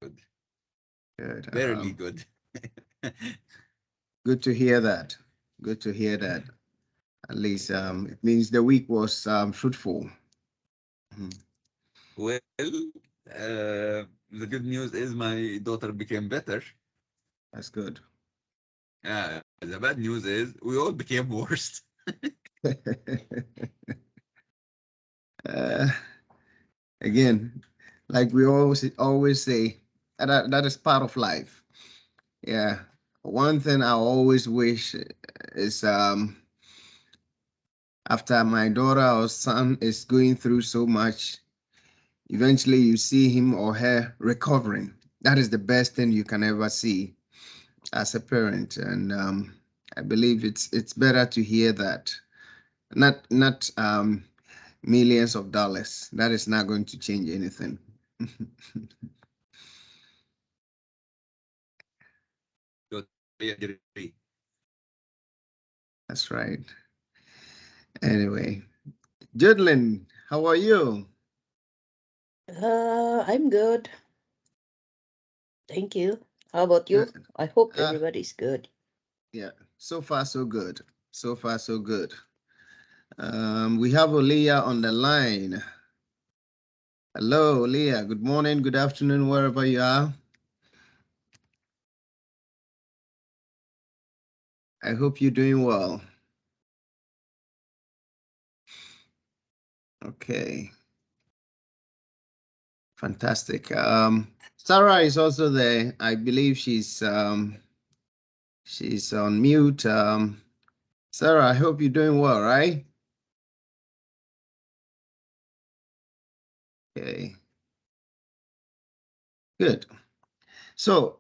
good. Good. Barely good. Good to hear that. Good to hear that. At least it means the week was fruitful. Mhm. Well, the good news is my daughter became better. That's good. The bad news is we all became worse. uh, Again, like we always say, that is part of life. Yeah. One thing I always wish is after my daughter or son is going through so much, eventually you see him or her recovering. That is the best thing you can ever see as a parent, and I believe it's better to hear that. Not millions of dollars. That is not going to change anything. Totally agree. That's right. Anyway, Judlin, how are you? I'm good. Thank you. How about Uh, you? I hope uh, everybody's good. yeah, so far so good. So far so good. We have Olia on the line. Hello, Olia. Good morning, good afternoon, wherever you are. I hope you're doing well. Okay, fantastic. Sarah is also there. I believe she's on mute. Sarah, I hope you're doing well, right? Okay, good. So,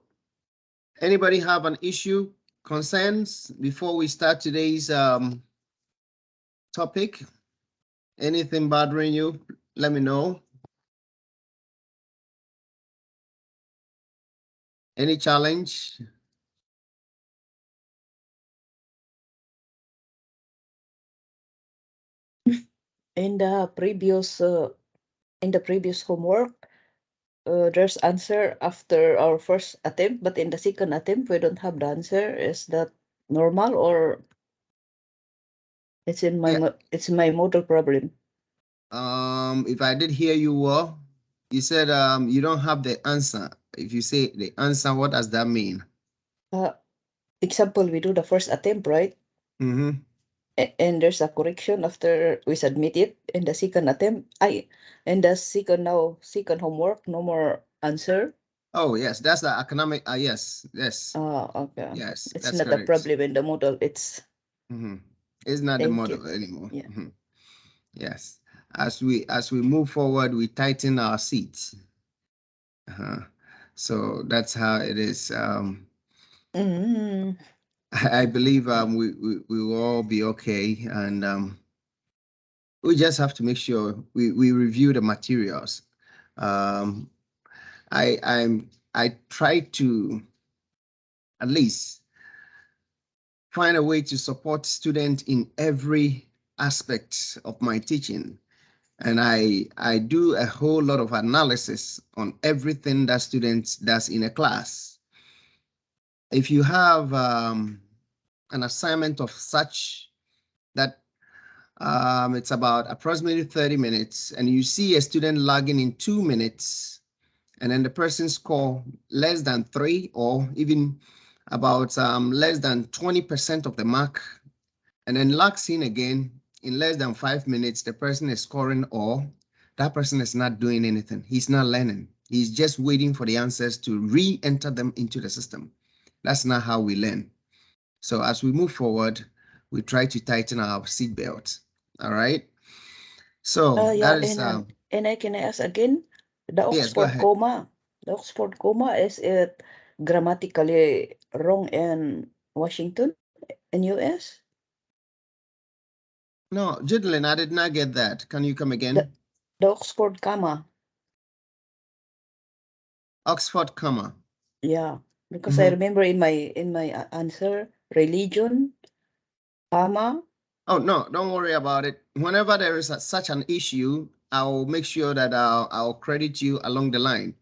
anybody have an issue, concerns before we start today's topic? Anything bothering you? Let me know. Any challenge? In the previous homework, there's answer after our first attempt, but in the second attempt we don't have the answer. Is that normal or Yeah. it's my model problem? If I did hear you well, you said you don't have the answer. If you say the answer, what does that mean? Uh, Example, we do the first attempt, right? Mm-hmm. And there's a correction after we submit it. In the second attempt, and the second homework, no more answer. Oh yes, that's the economic. Yes, yes, Okay. yes, It's that's not a correct. problem in the model. It's Mm-hmm. It's not the thank you. model anymore. Yeah. Mhm. Yes. As we move forward, we tighten our seats. Uh-huh. So that's how it is. Mm. I believe we will all be okay, and we just have to make sure we review the materials. Um, I try to at least find a way to support students in every aspect of my teaching. And I do a whole lot of analysis on everything that students does in a class. If you have an assignment of such that it's about approximately 30 minutes, and you see a student logging in 2 minutes, and then the person score less than 3 or even about less than 20% of the mark, and then logs in again in less than 5 minutes, the person is scoring, or that person is not doing anything. He's not learning. He's just waiting for the answers to re-enter them into the system. That's not how we learn. So as we move forward, we try to tighten our seatbelt. All right. So that Yeah, is and I can ask again, the yes, go Oxford ahead. comma. The Oxford comma, is it grammatically wrong in Washington, in US? No, Jidlin, I did not get that. Can you come The again? the Oxford comma. Oxford comma. Yeah, because I Mhm. remember in my answer, religion, comma. Oh no, don't worry about it. Whenever there is such an issue, I'll make sure that I'll credit you along the line.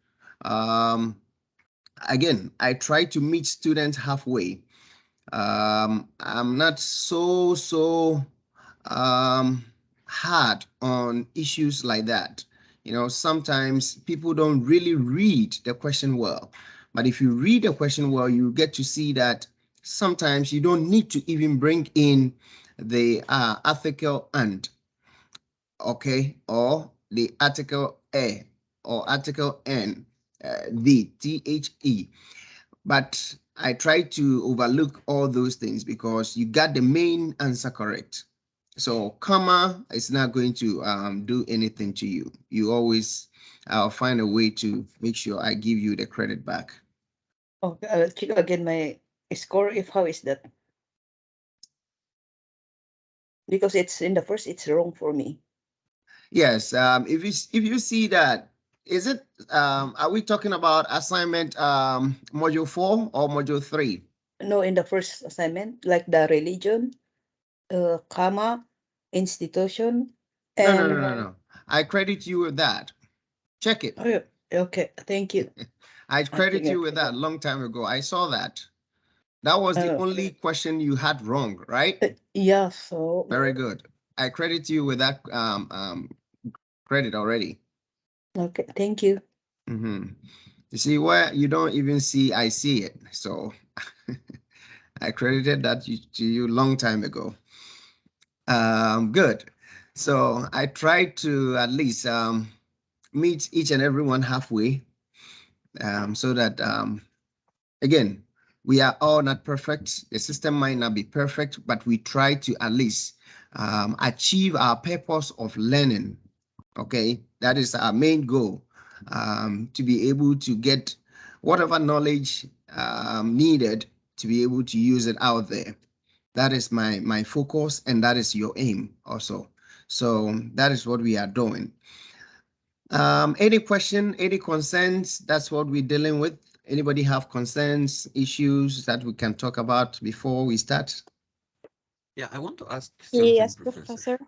again, I try to meet students halfway. I'm not so hard on issues like that. You know, sometimes people don't really read the question well, but if you read the question well, you get to see that sometimes you don't need to even bring in the article and, okay, or the article a or article n, the the. But I try to overlook all those things because you got the main answer correct. So comma is not going to do anything to you. You always, I'll find a way to make sure I give you the credit back. Okay, I'll check again my score. If how is that? Because it's in the first, it's wrong for me. Yes, if you see that, is it are we talking about assignment module 4 or module 3? No, in the first assignment, like the religion, comma, institution, and No. I credit you with that. Check it. Oh, okay, thank you. I credit you with Okay. that long time ago. I saw that. That was the only question you had wrong, right? Yeah, so Very good. I credit you with that credit already. okay, thank you. You see where you don't even see, I see it. So I credited that to you long time ago. Good. So I try to at least meet each and everyone halfway, so that again, we are all not perfect. The system might not be perfect, but we try to at least achieve our purpose of learning. Okay, that is our main goal, to be able to get whatever knowledge needed to be able to use it out there. That is my focus, and that is your aim also. So that is what we are doing. Any question, any concerns? That's what we're dealing with. Anybody have concerns, issues that we can talk about before we start? Yeah, I want to ask something, Yes, Professor. Professor.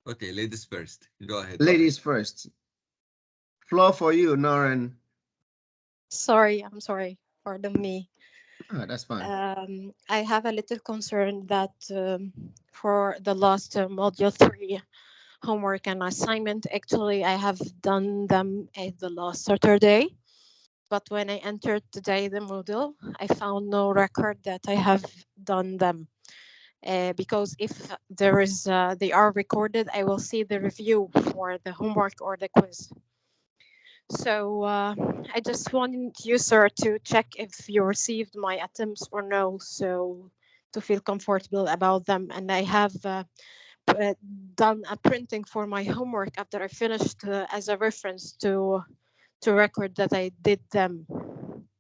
Okay, ladies first. Go ahead. Ladies first. Floor for you, Noren. Sorry, I'm sorry. Pardon me. Oh, that's fine. I have a little concern that for the last module 3 homework and assignment, actually, I have done them at the last Saturday. But when I entered today the module, I found no record that I have done them. Because if there is, they are recorded, I will see the review for the homework or the quiz. So I just wanted you, sir, to check if you received my attempts or no, so to feel comfortable about them. And I have done a printing for my homework after I finished as a reference to record that I did them.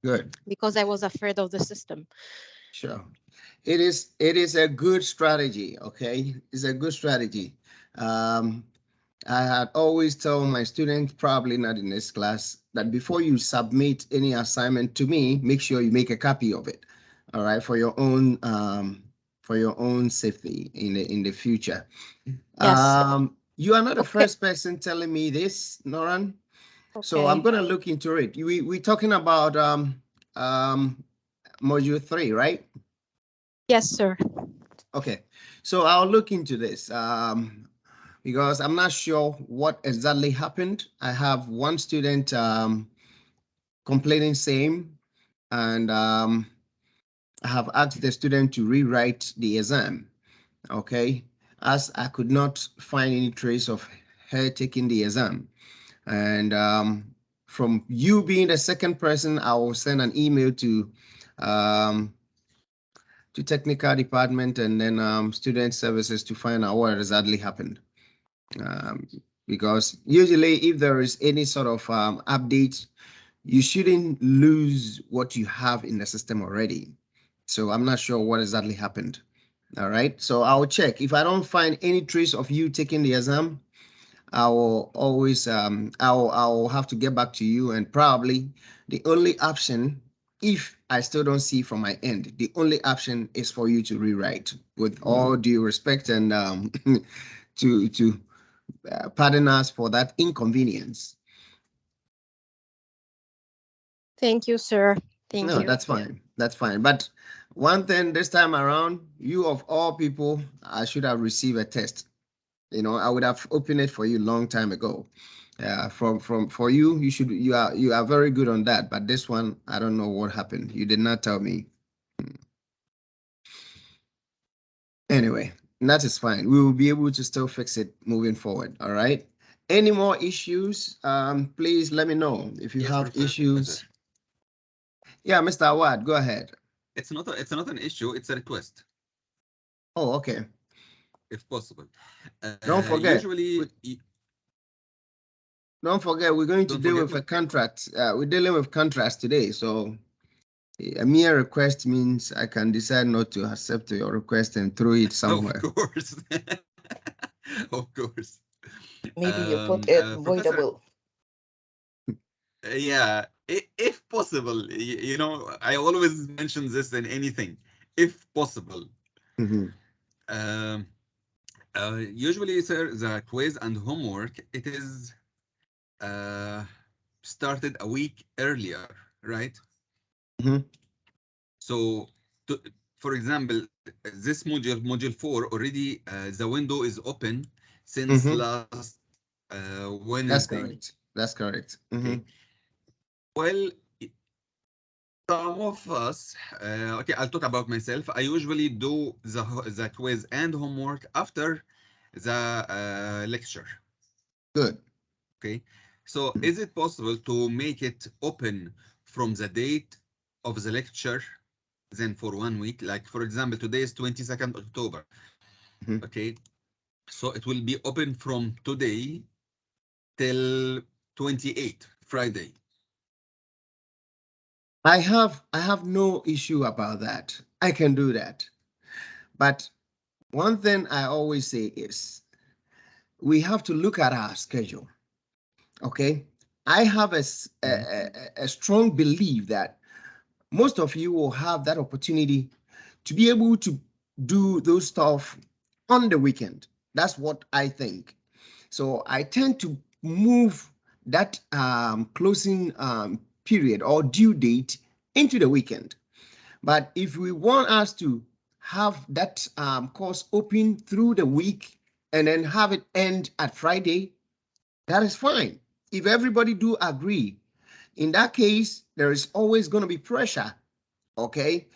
Good. Because I was afraid of the system. Sure. It is a good strategy. Okay, it's a good strategy. I had always told my students, probably not in this class, that before you submit any assignment to me, make sure you make a copy of it. All right, for your own safety in the future. Yes. You are not the Okay. first person telling me this, Noran. Okay. So I'm gonna look into it. We're talking about module 3, right? Yes, sir. Okay, so I'll look into this. Because I'm not sure what exactly happened. I have one student complaining same, and I have asked the student to rewrite the exam, okay, as I could not find any trace of her taking the exam. And from you being the second person, I will send an email to technical department and then student services to find out what exactly happened. Because usually if there is any sort of update, you shouldn't lose what you have in the system already. So I'm not sure what exactly happened. All right, so I'll check. If I don't find any trace of you taking the exam, I will always I'll have to get back to you, and probably the only option, if I still don't see from my end, the only option is for you to rewrite, with all due respect, and to pardon us for that inconvenience. Thank you, sir. Thank No, you. that's fine. That's fine. But one thing this time around, you of all people, I should have received a test. You know, I would have opened it for you long time ago. For you, you are very good on that. But this one, I don't know what happened. You did not tell me. Anyway, that is fine. We will be able to still fix it moving forward. All right. Any more issues? Please let me know if you Yes, have Professor. issues. Yeah, Mr. Awad, go ahead. It's not an issue. It's a request, Oh, okay. if possible. Don't forget. Usually, Don't forget, we're going to don't deal forget with a what? contract. We're dealing with contracts today. So a mere request means I can decide not to accept your request and throw it somewhere. Of course, of course. Maybe you put it Professor, voidable. yeah, if possible, you know, I always mention this in anything, if possible. Mhm. Um, Usually, sir, the quiz and homework, it is started a week earlier, right? Mhm. So, to, for example, this module 4, already the window is open since Mhm. last That's Wednesday. correct. That's correct. Okay. Mhm. Well, some of us, okay, I'll talk about myself. I usually do the quiz and homework after the lecture. Good. Okay. So, is it possible to make it open from the date of the lecture, then for 1 week? Like, for example, today is 22nd October. Mhm. Okay. So, it will be open from today till 28th, Friday. I have no issue about that. I can do that. But one thing I always say is we have to look at our schedule. Okay. I have a strong belief that most of you will have that opportunity to be able to do those stuff on the weekend. That's what I think. So I tend to move that closing period or due date into the weekend. But if we want us to have that course open through the week and then have it end at Friday, that is fine. If everybody do agree, in that case, there is always going to be pressure, okay?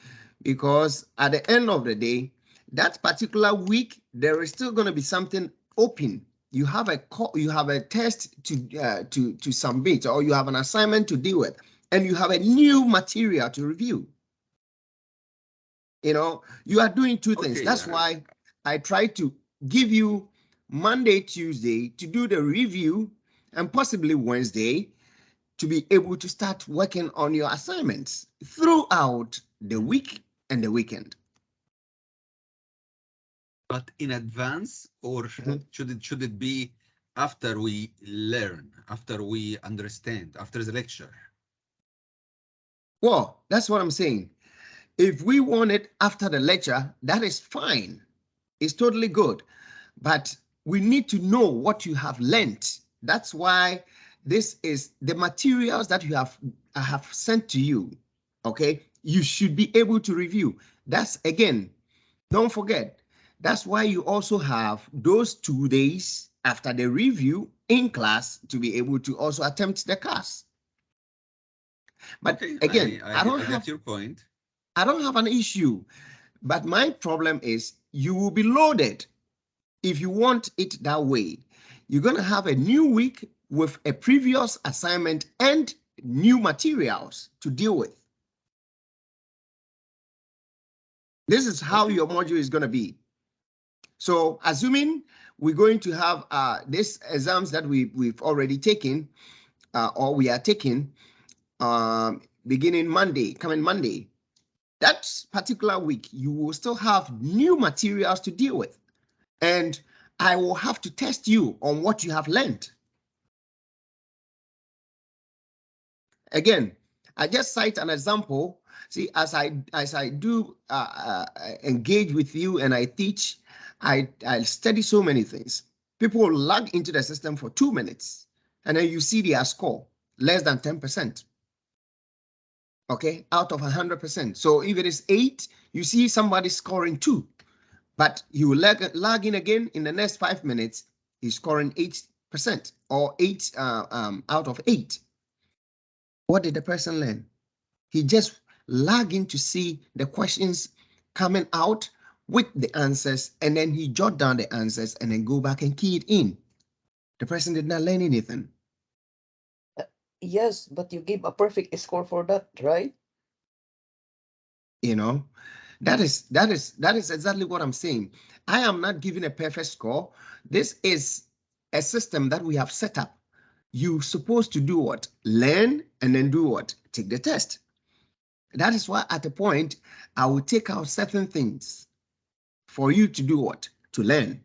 Because at the end of the day, that particular week, there is still going to be something open. You have a test to submit, or you have an assignment to deal with, and you have a new material to review. You know, you are doing two things. Okay. That's why I try to give you Monday, Tuesday to do the review, and possibly Wednesday to be able to start working on your assignments throughout the week and the weekend. But in advance, or Mhm. should it be after we learn, after we understand, after the lecture? Well, that's what I'm saying. If we want it after the lecture, that is fine. It's totally good. But we need to know what you have learned. That's why this is the materials that I have sent to you. Okay, you should be able to review. That's again, don't forget. That's why you also have those 2 days after the review in class to be able to also attempt the class. But Okay, again, I get your point. I don't have an issue. But my problem is you will be loaded if you want it that way. You're going to have a new week with a previous assignment and new materials to deal with. This is how Okay. your module is going to be. So assuming we're going to have these exams that we've already taken or we are taking beginning Monday, coming Monday, that particular week, you will still have new materials to deal with. And I will have to test you on what you have learned. Again, I just cite an example. See, as I do engage with you and I teach, I study so many things. People log into the system for 2 minutes, and then you see their score less than 10%. Okay, out of 100%. So if it is 8, you see somebody scoring 2, but you will log in again in the next 5 minutes, he's scoring 8% or 8 out of 8. What did the person learn? He just log in to see the questions coming out with the answers, and then he jot down the answers and then go back and key it in. The person did not learn anything. Yes, but you give a perfect score for that, right? You know, that is exactly what I'm saying. I am not giving a perfect score. This is a system that we have set up. You're supposed to do what? Learn and then do what? Take the test. That is why at a point, I will take out certain things for you to do what? To learn.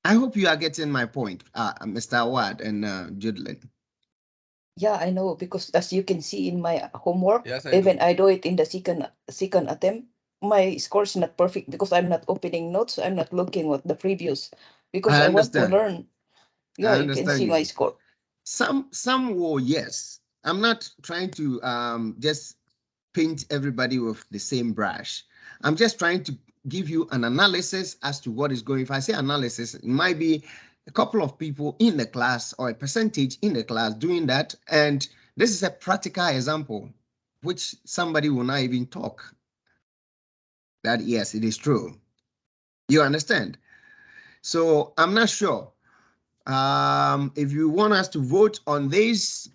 I hope you are getting my point, Mr. Awad and Judlin. Yeah, I know, because as you can see in my homework, Yes, I even do. I do it in the second attempt, my score is not perfect because I'm not opening notes. I'm not looking at the previous because I I want to understand. learn. Yeah, I you can understand see my you. score. Some will, yes. I'm not trying to just paint everybody with the same brush. I'm just trying to give you an analysis as to what is going. If I say analysis, it might be a couple of people in the class or a percentage in the class doing that. And this is a practical example, which somebody will not even talk that, yes, it is true. You understand? So I'm not sure. If you want us to vote on this,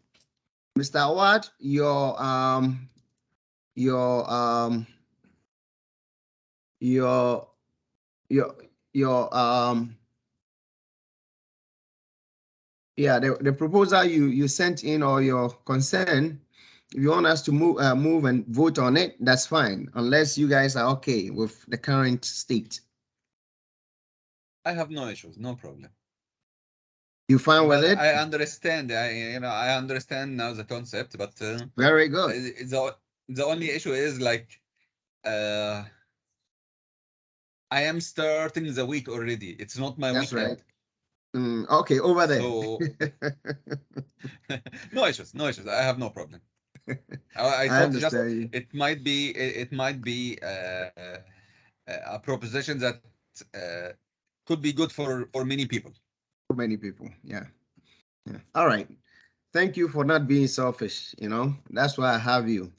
Mr. Awad, your yeah, the proposal you sent in, or your concern, if you want us to move and vote on it, that's fine, unless you guys are okay with the current state. I have no issues, no problem. You fine with But it? I understand. I understand now the concept. But Very good. the only issue is like I am starting the week already. It's not my That's weekend. right. Okay, over there. So no issues, no issues. I have no problem. I I thought just understand you. it might be a proposition that uh, could be good for many people. So many people. Yeah. Yeah. All right. Thank you for not being selfish. You know, that's why I have you.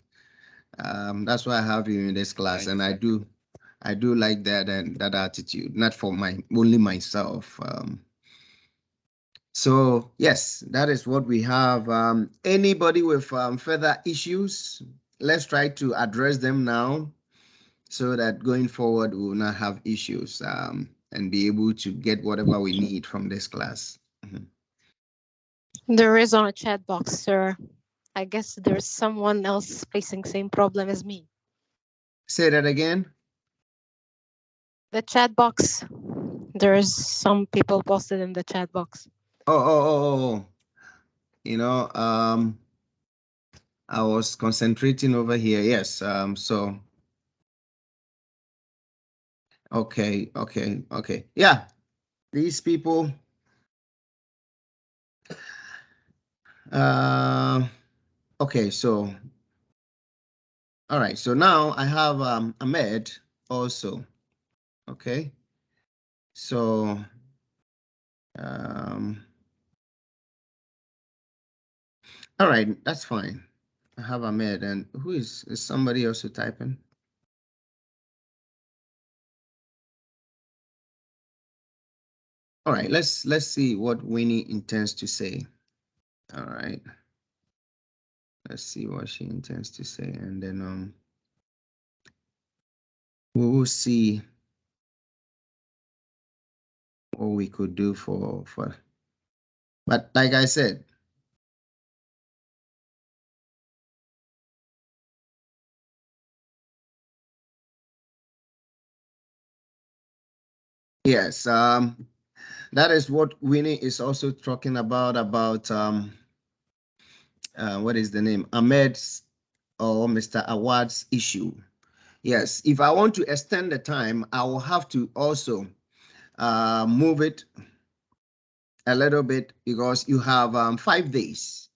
That's why I have you in this class, Thank and you. I do like that and that attitude, not for only myself. So yes, that is what we have. Anybody with further issues, let's try to address them now, so that going forward we will not have issues and be able to get whatever we need from this class. Mhm. There is on a chat box, sir. I guess there's someone else facing same problem as me. Say that again. The chat box. There's some people posted in the chat box. Oh. You know, I was concentrating over here. Yes. So. Okay. Yeah. These people. Okay. So. All right. So now I have Ahmed also. Okay. So. All right. That's fine. I have Ahmed, and who is somebody also typing? All right. Let's see what Winnie intends to say. All right. Let's see what she intends to say, and then we will see what we could do for. But like I said, yes, that is what Winnie is also talking about what is the name? Ahmed's or Mr. Awad's issue. Yes, if I want to extend the time, I will have to also move it a little bit, because you have 5 days.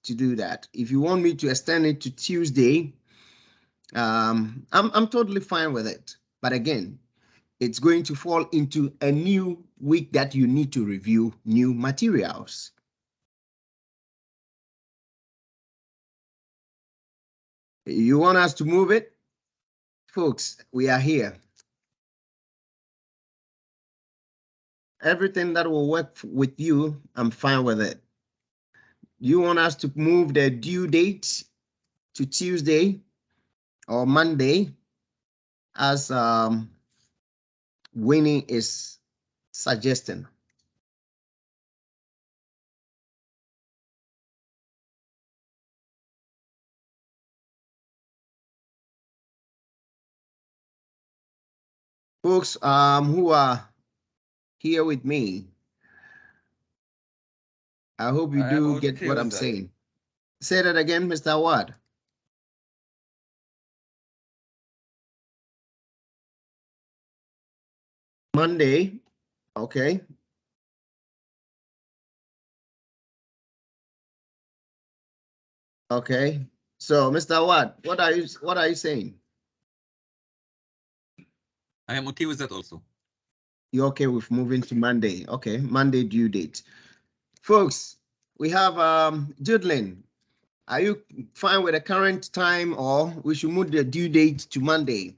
to do that. If you want me to extend it to Tuesday, I'm totally fine with it. But again, it's going to fall into a new week that you need to review new materials. You want us to move it? Folks, we are here. Everything that will work with you, I'm fine with it. You want us to move the due date to Tuesday or Monday, as Winnie is suggesting. Folks who are here with me, I hope you do get what I'm saying. Say that again, Mr. Ward. Monday, okay. Okay. So, Mr. Ward, what are you saying? I am okay with that also. You're okay with moving to Monday? Okay, Monday due date. Folks, we have Judlin. Are you fine with the current time, or we should move the due date to Monday?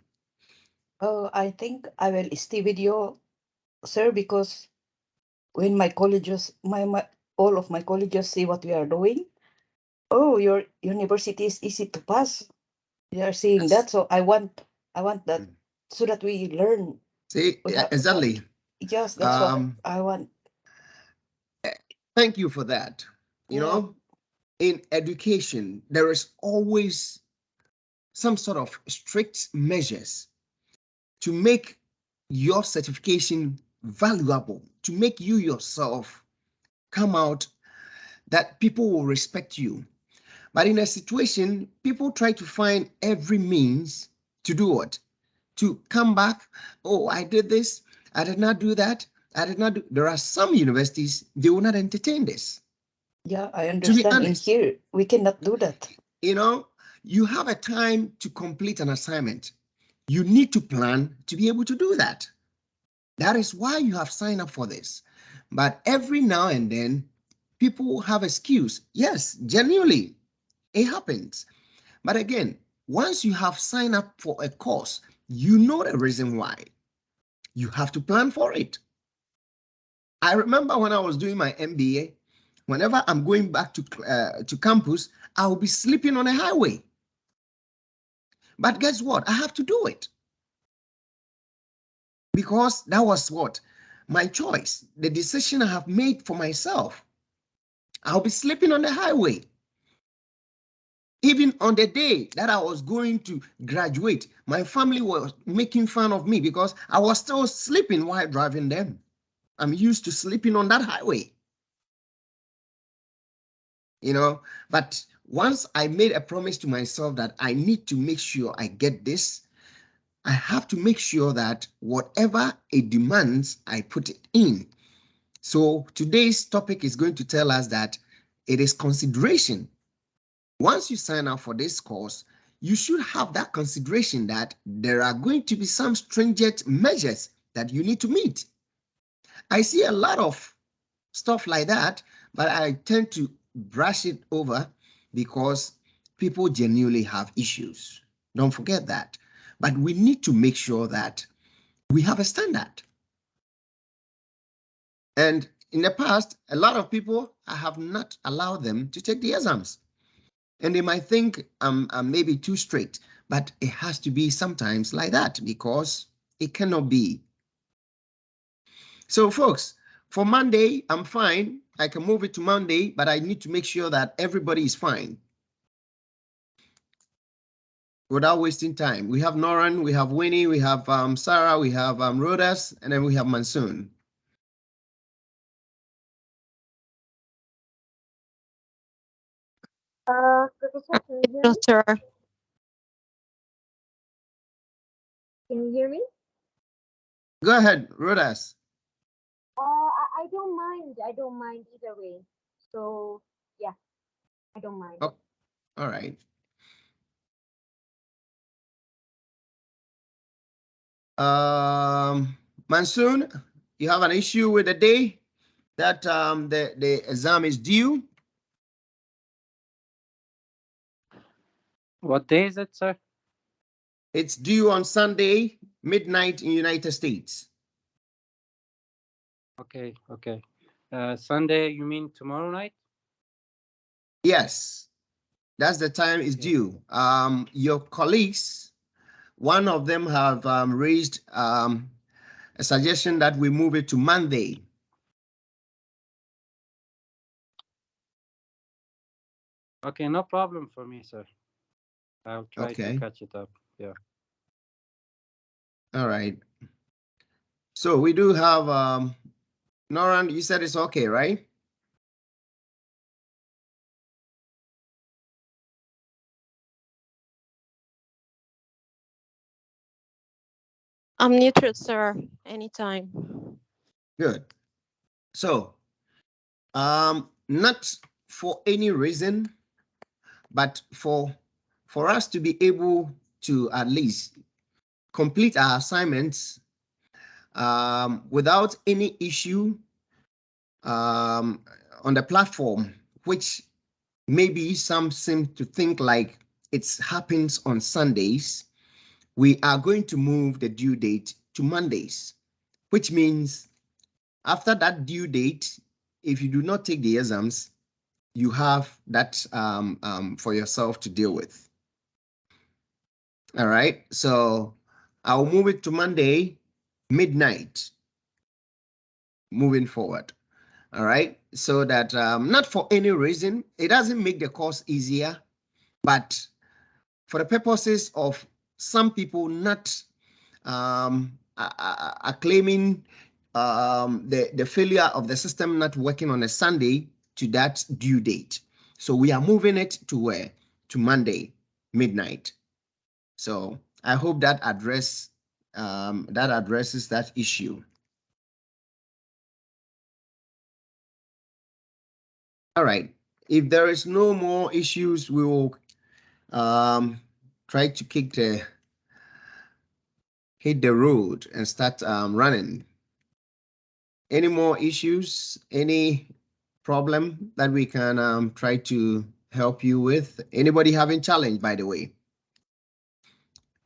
Oh, I think I will stay with you, sir, because when my colleges, my all of my colleges see what we are doing. Oh, your university is easy to pass. They are saying that, so I want that so that we learn. See, exactly. Yes, that's what I want. Thank you for that. You know, in education, there is always some sort of strict measures to make your certification valuable, to make you yourself come out that people will respect you. But in a situation, people try to find every means to do what? To come back. Oh, I did this. I did not do that. I did not do. There are some universities, they will not entertain this. Yeah, I understand. In here, we cannot do that. You know, you have a time to complete an assignment. You need to plan to be able to do that. That is why you have signed up for this. But every now and then, people have excuse. Yes, genuinely, it happens. But again, once you have signed up for a course, you know the reason why. You have to plan for it. I remember when I was doing my MBA, whenever I'm going back to campus, I will be sleeping on a highway. But guess what? I have to do it. Because that was what? My choice, the decision I have made for myself. I'll be sleeping on the highway. Even on the day that I was going to graduate, my family was making fun of me because I was still sleeping while driving them. I'm used to sleeping on that highway. You know, but once I made a promise to myself that I need to make sure I get this, I have to make sure that whatever it demands, I put it in. So today's topic is going to tell us that it is consideration. Once you sign up for this course, you should have that consideration that there are going to be some stringent measures that you need to meet. I see a lot of stuff like that, but I tend to brush it over because people genuinely have issues. Don't forget that. But we need to make sure that we have a standard. And in the past, a lot of people, I have not allowed them to take the exams. And they might think I'm maybe too strict, but it has to be sometimes like that because it cannot be. So folks, for Monday, I'm fine. I can move it to Monday, but I need to make sure that everybody is fine. Without wasting time. We have Noran, we have Winnie, we have Sarah, we have Rodas, and then we have Monsoon. Professor, can you hear me? Sir. Can you hear me? Go ahead, Rodas. I don't mind. I don't mind either way. So yeah. I don't mind. Oh, all right. Monsoon, you have an issue with the day that the exam is due? What day is it, sir? It's due on Sunday, midnight in United States. Okay, okay. Sunday, you mean tomorrow night? Yes, that's the time it's Okay. due. Your colleagues, one of them have raised a suggestion that we move it to Monday. Okay, no problem for me, sir. I'll try Okay. to catch it up. Yeah. All right. So we do have Noran, you said it's okay, right? I'm neutral, sir. Anytime. Good. So not for any reason, but for us to be able to at least complete our assignments without any issue on the platform, which maybe some seem to think like it happens on Sundays, we are going to move the due date to Mondays, which means after that due date, if you do not take the exams, you have that for yourself to deal with. All right, so I'll move it to Monday, midnight, moving forward. All right, so that not for any reason, it doesn't make the course easier, but for the purposes of some people not are claiming the failure of the system not working on a Sunday to that due date. So we are moving it to where? To Monday, midnight. So I hope that addresses that issue. All right. If there is no more issues, we will try to hit the road and start running. Any more issues? Any problem that we can try to help you with? Anybody having challenge, by the way?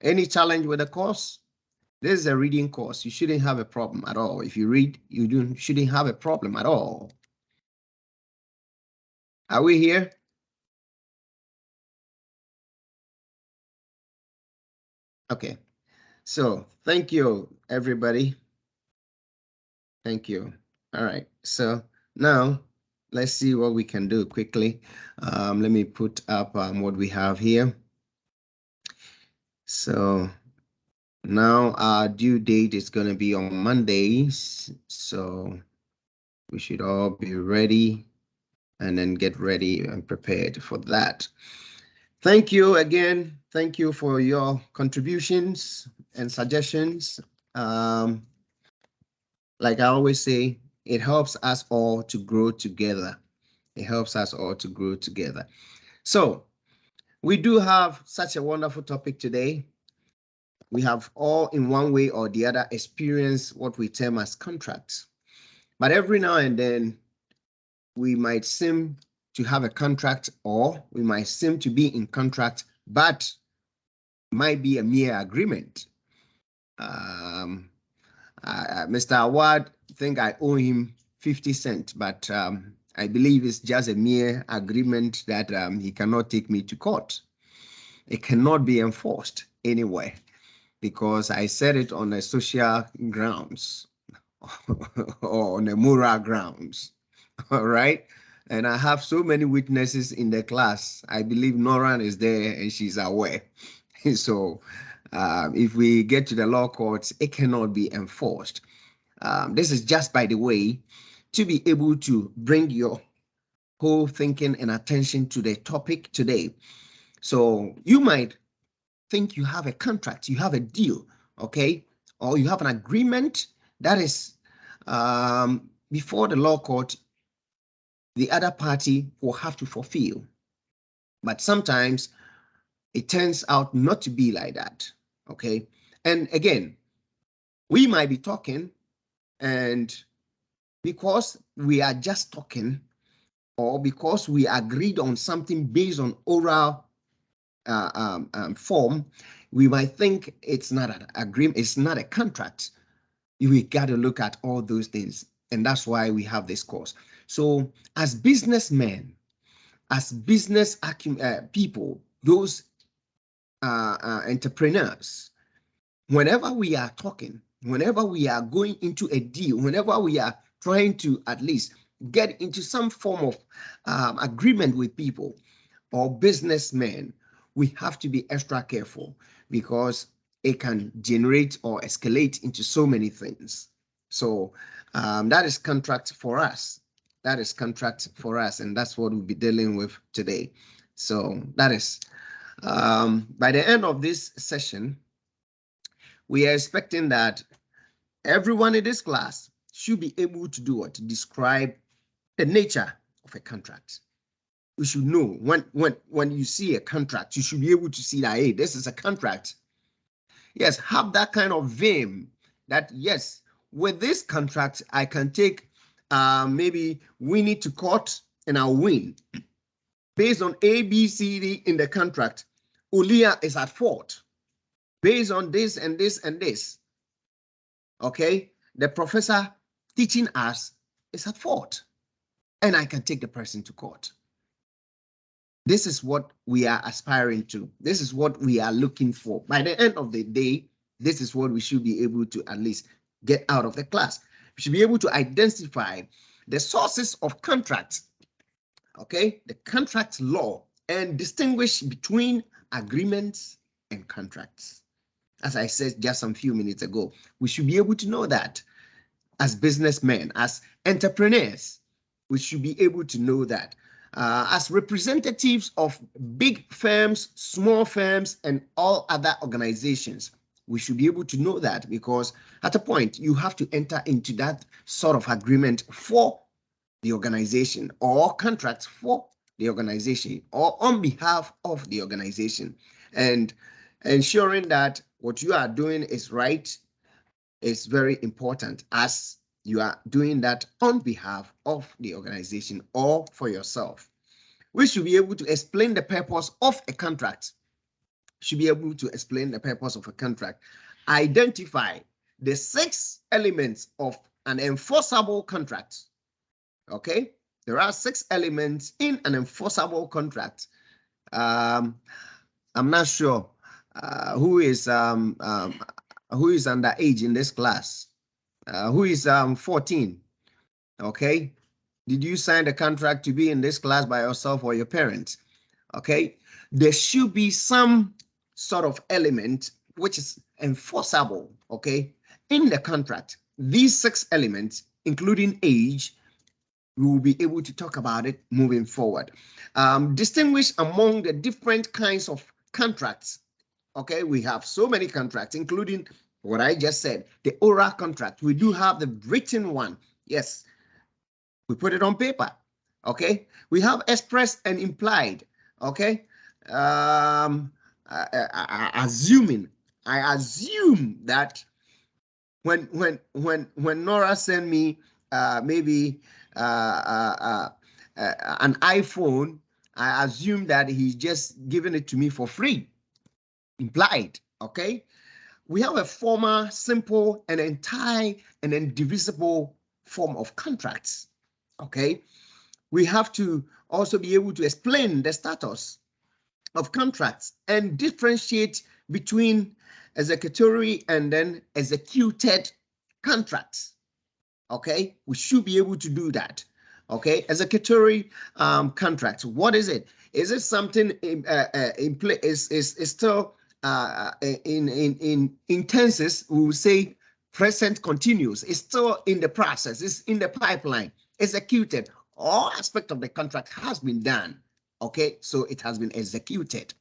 Any challenge with the course? This is a reading course. You shouldn't have a problem at all. If you read, you shouldn't have a problem at all. Are we here? Okay. So thank you, everybody. Thank you. All right. So now let's see what we can do quickly. Let me put up what we have here. So now our due date is going to be on Mondays. So we should all be ready and then get ready and prepared for that. Thank you again. Thank you for your contributions and suggestions. Like I always say, it helps us all to grow together. It helps us all to grow together. So we do have such a wonderful topic today. We have all in one way or the other experienced what we term as contracts. But every now and then we might seem to have a contract, or we might seem to be in contract, but might be a mere agreement. Mr. Awad, I think I owe him 50 cents, but I believe it's just a mere agreement that he cannot take me to court. It cannot be enforced anywhere because I said it on a social grounds or on a moral grounds. All right. And I have so many witnesses in the class. I believe Noran is there and she's aware. So if we get to the law courts, it cannot be enforced. This is just, by the way, to be able to bring your whole thinking and attention to the topic today. So you might think you have a contract, you have a deal, okay? Or you have an agreement that is before the law court, the other party will have to fulfill. But sometimes it turns out not to be like that. Okay. And again, we might be talking, and because we are just talking, or because we agreed on something based on oral form, we might think it's not an agreement, it's not a contract. We got to look at all those things, and that's why we have this course. So as businessmen, as business people, those entrepreneurs, whenever we are talking, whenever we are going into a deal, whenever we are trying to at least get into some form of agreement with people or businessmen, we have to be extra careful, because it can generate or escalate into so many things. So that is contract for us. That is contract for us, and that's what we'll be dealing with today. So that is by the end of this session, we are expecting that everyone in this class should be able to do what? To describe the nature of a contract. You should know when you see a contract, you should be able to see that, hey, this is a contract. Yes, have that kind of vim that, yes, with this contract, I can take maybe Winnie to court and I'll win. Based on A, B, C, D in the contract, Ulia is at fault. Based on this and this and this, okay, the professor teaching us is at fault, and I can take the person to court. This is what we are aspiring to. This is what we are looking for. By the end of the day, this is what we should be able to at least get out of the class. We should be able to identify the sources of contracts, okay, the contract law, and distinguish between agreements and contracts. As I said just some few minutes ago, we should be able to know that as businessmen, as entrepreneurs, we should be able to know that. As representatives of big firms, small firms, and all other organizations, we should be able to know that, because at a point you have to enter into that sort of agreement for the organization, or contracts for the organization, or on behalf of the organization, and ensuring that what you are doing is right is very important, as you are doing that on behalf of the organization or for yourself. We should be able to explain the purpose of a contract. Should be able to explain the purpose of a contract. Identify the 6 elements of an enforceable contract. Okay, there are 6 elements in an enforceable contract. I'm not sure who is underage in this class. Who is 14? Okay, did you sign the contract to be in this class by yourself or your parents? Okay, there should be some sort of element which is enforceable, okay, in the contract. These 6 elements, including age, we will be able to talk about it moving forward. Distinguish among the different kinds of contracts. Okay, we have so many contracts, including what I just said, the oral contract. We do have the written one. Yes, we put it on paper. Okay, we have express and implied. Okay, I assume that when Nora sent me maybe an iPhone, I assume that he's just giving it to me for free. Implied. Okay, we have a formal, simple, and entire and indivisible form of contracts. Okay, we have to also be able to explain the status of contracts and differentiate between executory and then executed contracts. Okay, we should be able to do that. Okay, executory contracts. What is it? Is it something in place? Is still in tenses? We will say present continuous. It's still in the process. It's in the pipeline. Executed. All aspect of the contract has been done. Okay, so it has been executed.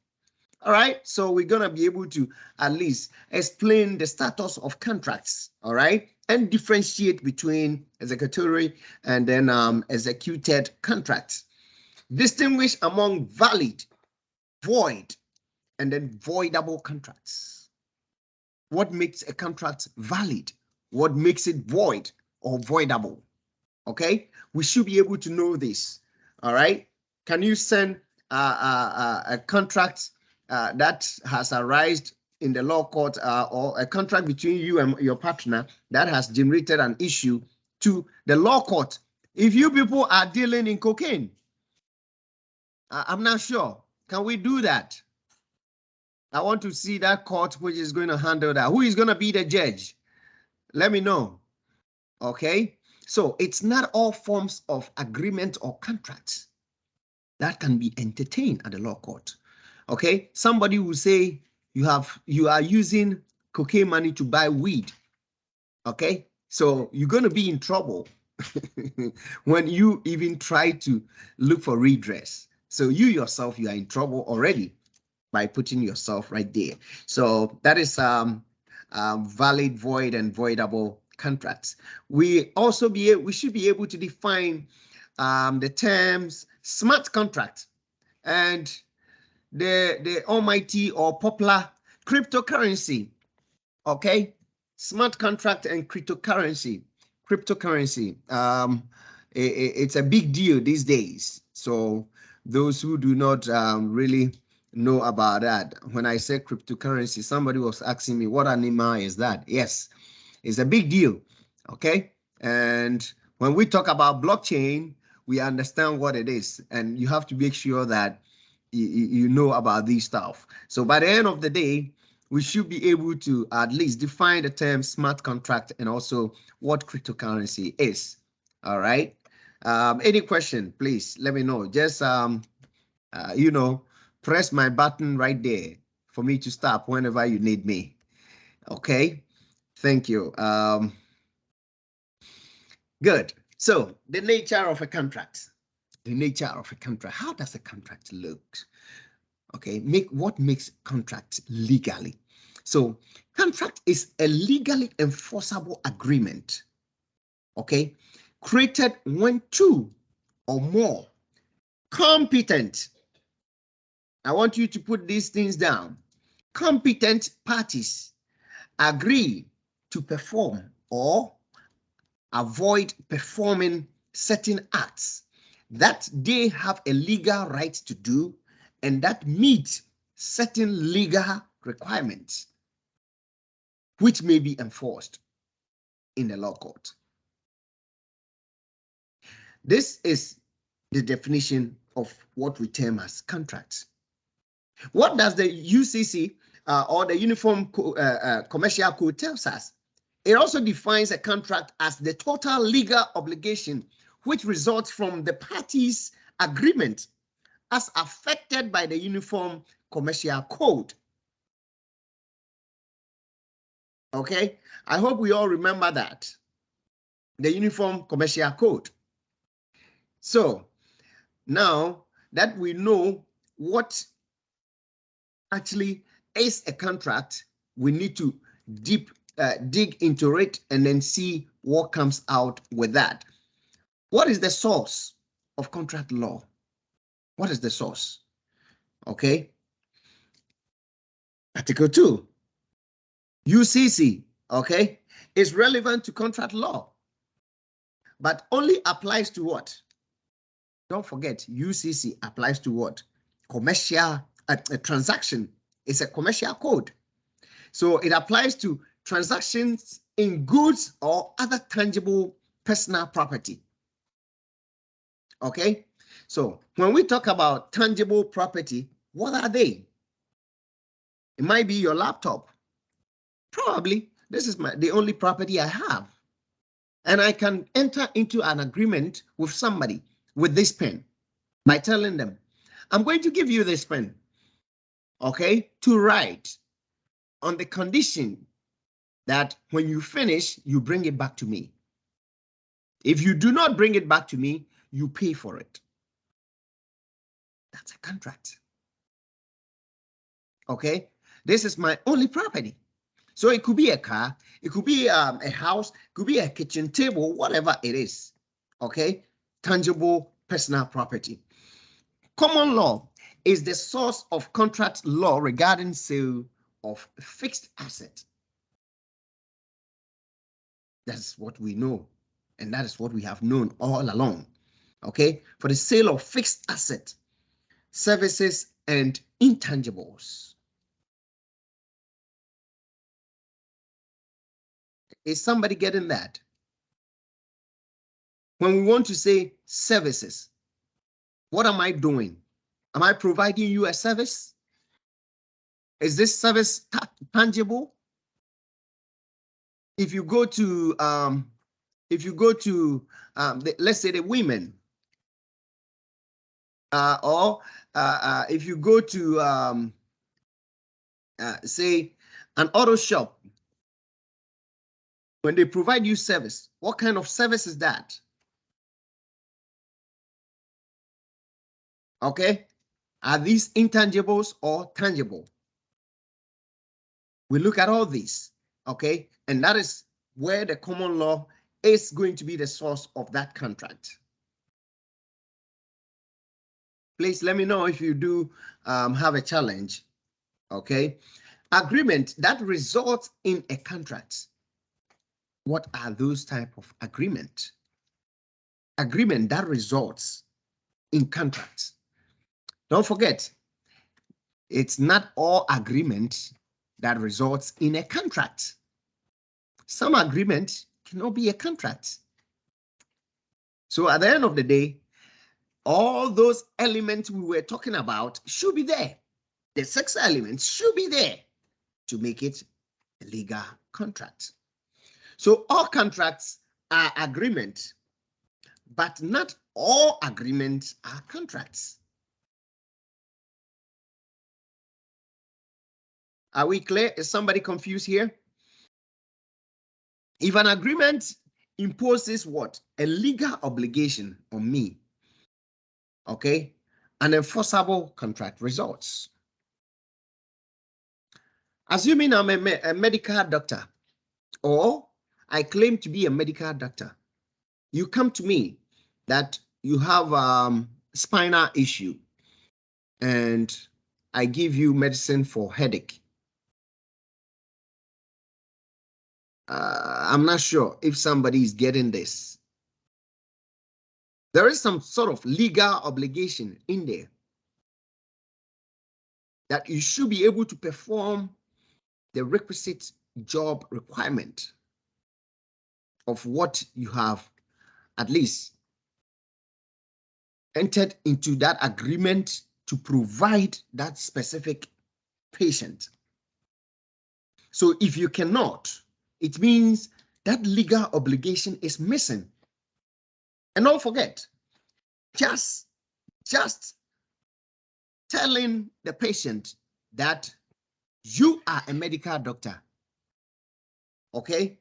All right, so we're gonna be able to at least explain the status of contracts. All right, and differentiate between executory and then executed contracts. Distinguish among valid void, and then voidable contracts. What makes a contract valid? What makes it void or voidable? Okay, we should be able to know this. All right, can you send a contract that has arisen in the law court, or a contract between you and your partner that has generated an issue to the law court? If you people are dealing in cocaine, I'm not sure. Can we do that? I want to see that court which is going to handle that. Who is going to be the judge? Let me know. Okay, so it's not all forms of agreement or contracts that can be entertained at the law court. Okay, somebody will say you are using cocaine money to buy weed. Okay, so you're going to be in trouble when you even try to look for redress. So you yourself, you are in trouble already by putting yourself right there. So that is valid, void, and voidable contracts. We should be able to define the terms smart contract and the almighty or popular cryptocurrency. Okay, smart contract and cryptocurrency. It's a big deal these days. So those who do not really know about that, when I say cryptocurrency, somebody was asking me, what animal is that? Yes, it's a big deal. Okay, and when we talk about blockchain, we understand what it is, and you have to make sure that you know about these stuff. So by the end of the day, we should be able to at least define the term smart contract and also what cryptocurrency is. All right. Any question, please let me know. Just press my button right there for me to stop whenever you need me. Okay. Thank you. Good. So the nature of a contract. The nature of a contract. How does a contract look? Okay, what makes contract legally? So contract is a legally enforceable agreement, okay, created when two or more competent, I want you to put these things down, competent parties agree to perform or avoid performing certain acts that they have a legal right to do and that meet certain legal requirements which may be enforced in the law court. This is the definition of what we term as contracts. What does the UCC or the Uniform Commercial Code tells us? It also defines a contract as the total legal obligation which results from the parties' agreement as affected by the Uniform Commercial Code. Okay, I hope we all remember that. The Uniform Commercial Code. So now that we know what actually is a contract, we need to dig into it and then see what comes out with that. What is the source of contract law? What is the source? Okay. Article 2, UCC, okay, is relevant to contract law, but only applies to what? Don't forget, UCC applies to what? Commercial, a transaction is a commercial code. So it applies to transactions in goods or other tangible personal property. Okay, so when we talk about tangible property, what are they? It might be your laptop. Probably this is the only property I have. And I can enter into an agreement with somebody with this pen by telling them, I'm going to give you this pen, okay, to write on the condition that when you finish, you bring it back to me. If you do not bring it back to me, you pay for it. That's a contract. Okay, this is my only property. So it could be a car, it could be a house, it could be a kitchen table, whatever it is. Okay, tangible personal property. Common law is the source of contract law regarding sale of fixed asset. That's what we know, and that is what we have known all along. Okay, for the sale of fixed asset, services, and intangibles. Is somebody getting that? When we want to say services, what am I doing? Am I providing you a service? Is this service tangible? If you go to let's say the women, or if you go to say an auto shop, when they provide you service, what kind of service is that? Okay, are these intangibles or tangible? We look at all these, okay, and that is where the common law is going to be the source of that contract. Please let me know if you do have a challenge, okay? Agreement that results in a contract. What are those type of agreement? Agreement that results in contracts. Don't forget, it's not all agreement that results in a contract. Some agreement cannot be a contract. So at the end of the day, all those elements we were talking about should be there. The 6 elements should be there to make it a legal contract. So all contracts are agreement, but not all agreements are contracts. Are we clear? Is somebody confused here? If an agreement imposes what? A legal obligation on me, okay, an enforceable contract results. Assuming I'm a medical doctor, or I claim to be a medical doctor, you come to me that you have spinal issue, and I give you medicine for headache. I'm not sure if somebody is getting this. There is some sort of legal obligation in there that you should be able to perform the requisite job requirement of what you have at least entered into that agreement to provide that specific patient. So if you cannot, it means that legal obligation is missing. And don't forget, just telling the patient that you are a medical doctor, okay?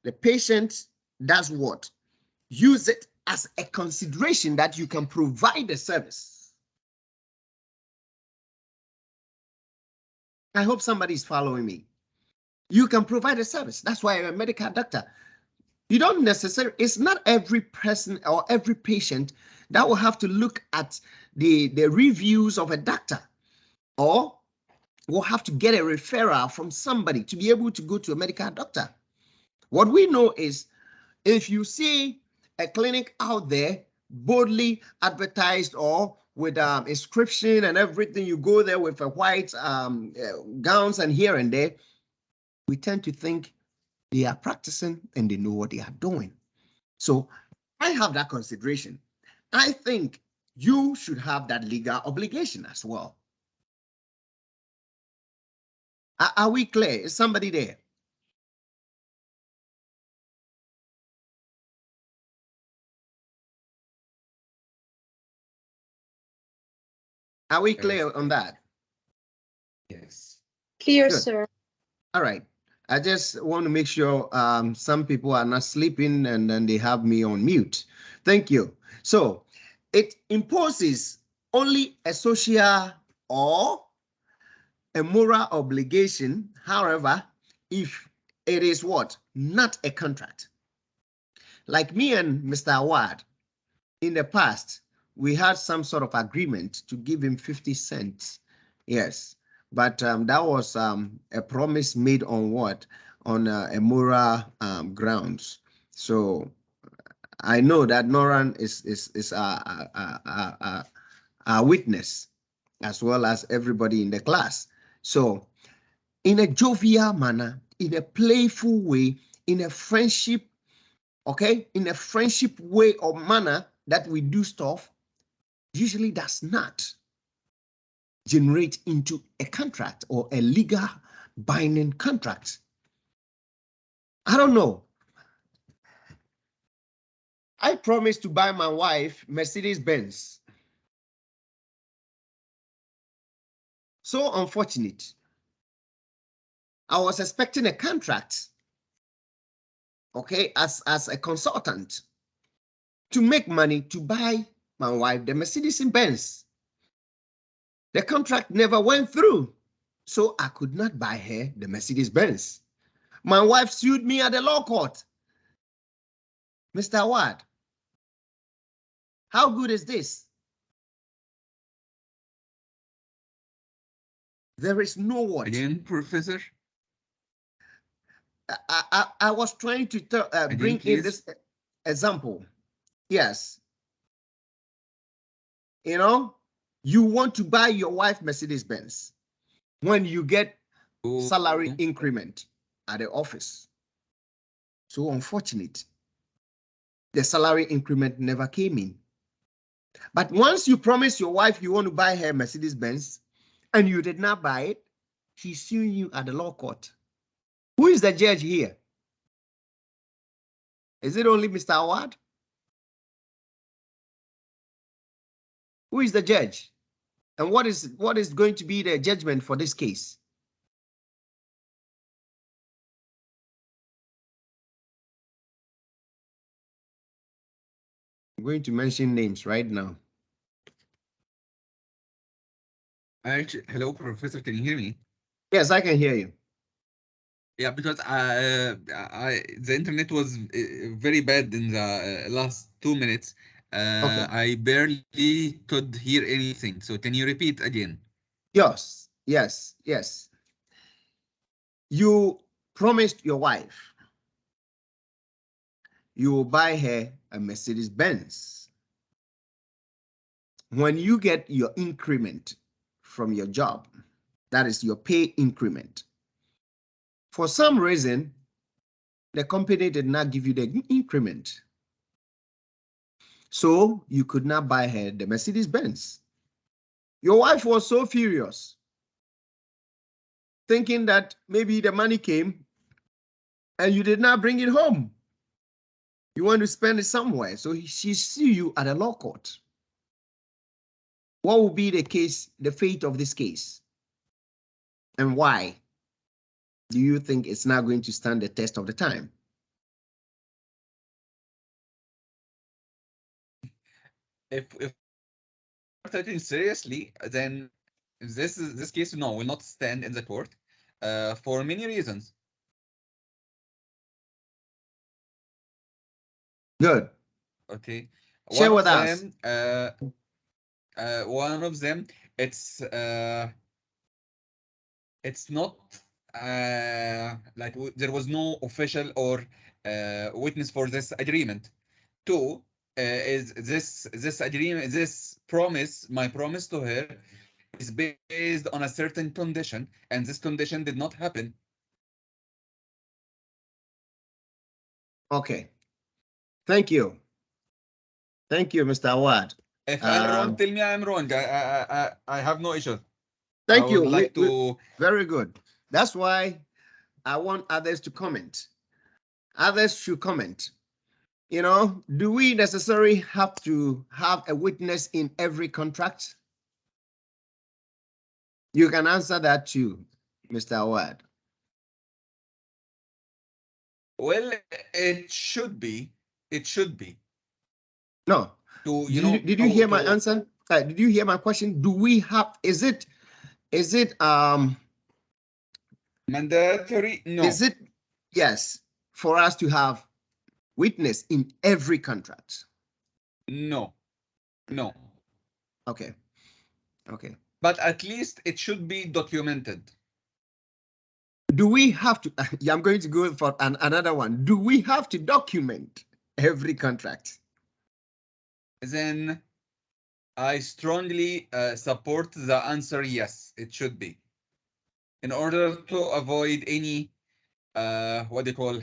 The patient does what? Use it as a consideration that you can provide the service. I hope somebody is following me. You can provide a service. That's why I'm a medical doctor. You don't necessarily, it's not every person or every patient that will have to look at the reviews of a doctor, or will have to get a referral from somebody to be able to go to a medical doctor. What we know is, if you see a clinic out there boldly advertised or with inscription and everything, you go there with a white gowns and here and there, we tend to think they are practicing and they know what they are doing. So I have that consideration. I think you should have that legal obligation as well. Are we clear? Is somebody there? Are we clear on that? Yes. Clear, Good. sir. All right. I just want to make sure some people are not sleeping and then they have me on mute. Thank you. So it imposes only a social or a moral obligation. However, if it is what? Not a contract. Like me and Mr. Awad, in the past, we had some sort of agreement to give him 50 cents. Yes, but that was a promise made on what? On a moral grounds. So I know that Noran is a witness, as well as everybody in the class. So in a jovial manner, in a playful way, in a friendship, okay, in a friendship way or manner that we do stuff, usually does not generate into a contract or a legal binding contract. I don't know. I promised to buy my wife Mercedes Benz. So unfortunate. I was expecting a contract, okay, as a consultant to make money to buy my wife the Mercedes Benz. The contract never went through, so I could not buy her the Mercedes Benz. My wife sued me at the law court. Mr. Ward, how good is this? There is no what. Again, Professor? I was trying to bring in this example. Yes. You know, you want to buy your wife Mercedes Benz when you get salary increment at the office. So unfortunate. The salary increment never came in. But once you promise your wife you want to buy her Mercedes Benz and you did not buy it, she's suing you at the law court. Who is the judge here? Is it only Mr. Awad? Who is the judge? And what is going to be the judgment for this case? I'm going to mention names right now. Hello, Professor. Can you hear me? Yes, I can hear you. Yeah, because the internet was very bad in the last 2 minutes. Okay. I barely could hear anything. So can you repeat again? Yes, yes, yes. You promised your wife you will buy her a Mercedes Benz. When you get your increment from your job, that is your pay increment. For some reason, the company did not give you the increment. So you could not buy her the Mercedes Benz. Your wife was so furious, thinking that maybe the money came and you did not bring it home. You want to spend it somewhere. So she sued you at a law court. What will be the case, the fate of this case? And why do you think it's not going to stand the test of the time? If we're taking seriously, then this case will not stand in the court for many reasons. Good. Okay. Share with us. One of them, it's not like there was no official or witness for this agreement. Two, is this agreement, this promise, my promise to her, is based on a certain condition, and this condition did not happen. Okay. Thank you. Thank you, Mr. Awad. If I'm wrong, tell me I'm wrong. I have no issue. Thank you. I would like to. Very good. That's why I want others to comment. Others should comment. You know, do we necessarily have to have a witness in every contract? You can answer that too, Mr. Awad. Well, it should be. It should be. No. Did you hear my answer? Did you hear my question? Do we have? Is it mandatory? No. Is it yes for us to have witness in every contract? No. No. Okay. Okay. But at least it should be documented. Do we have to? Yeah, I'm going to go for another one. Do we have to document every contract? Then I strongly support the answer yes, it should be. In order to avoid any, what do you call,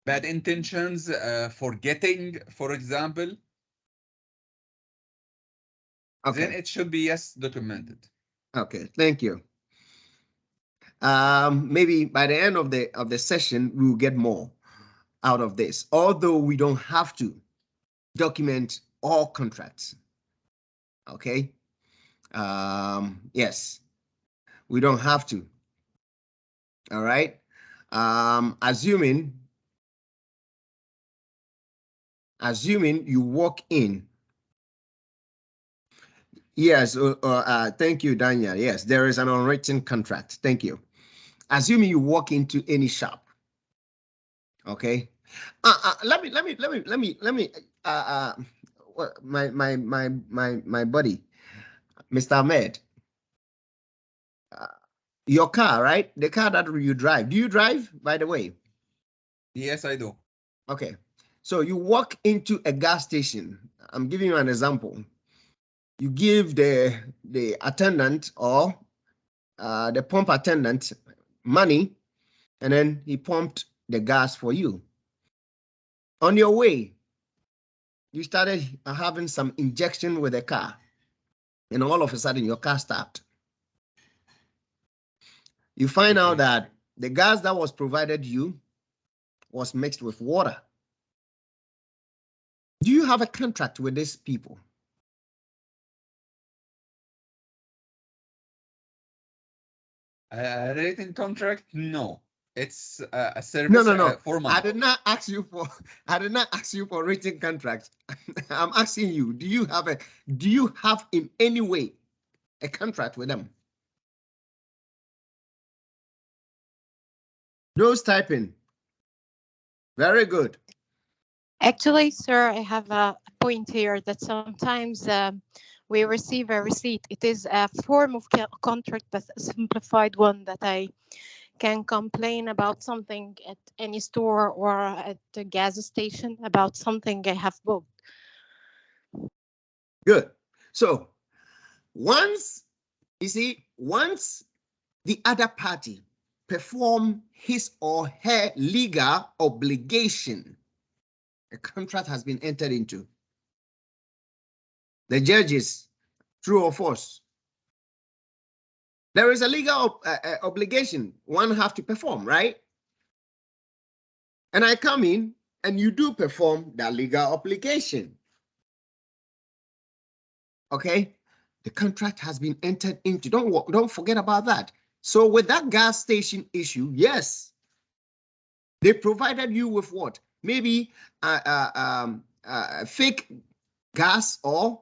bad intentions, forgetting, for example, Okay. then it should be yes, documented. Okay. Thank you. Maybe by the end of the session, we will get more out of this, although we don't have to document all contracts. Okay. Yes, we don't have to. All right. Assuming you walk in. Yes. Thank you, Daniel. Yes, there is an unwritten contract. Thank you. Assuming you walk into any shop. Okay. Let me. My buddy, Mr. Ahmed. Your car, right? The car that you drive. Do you drive, by the way? Yes, I do. Okay. So you walk into a gas station. I'm giving you an example. You give the attendant or the pump attendant money, and then he pumped the gas for you. On your way, you started having some injection with the car, and all of a sudden your car stopped. You find out that the gas that was provided you was mixed with water. Do you have a contract with these people? A written contract? No. It's a service No. for money. I did not ask you for written contract. I'm asking you, do you have in any way a contract with them? Those typing. Very good. Actually, sir, I have a point here that sometimes we receive a receipt. It is a form of contract, but a simplified one that I can complain about something at any store or at the gas station about something I have bought. Good. So once the other party perform his or her legal obligation, a contract has been entered into. The judges, true or false? There is a legal obligation one have to perform, right? And I come in and you do perform that legal obligation. Okay? The contract has been entered into. Don't forget about that. So with that gas station issue, yes, they provided you with what? Maybe fake gas or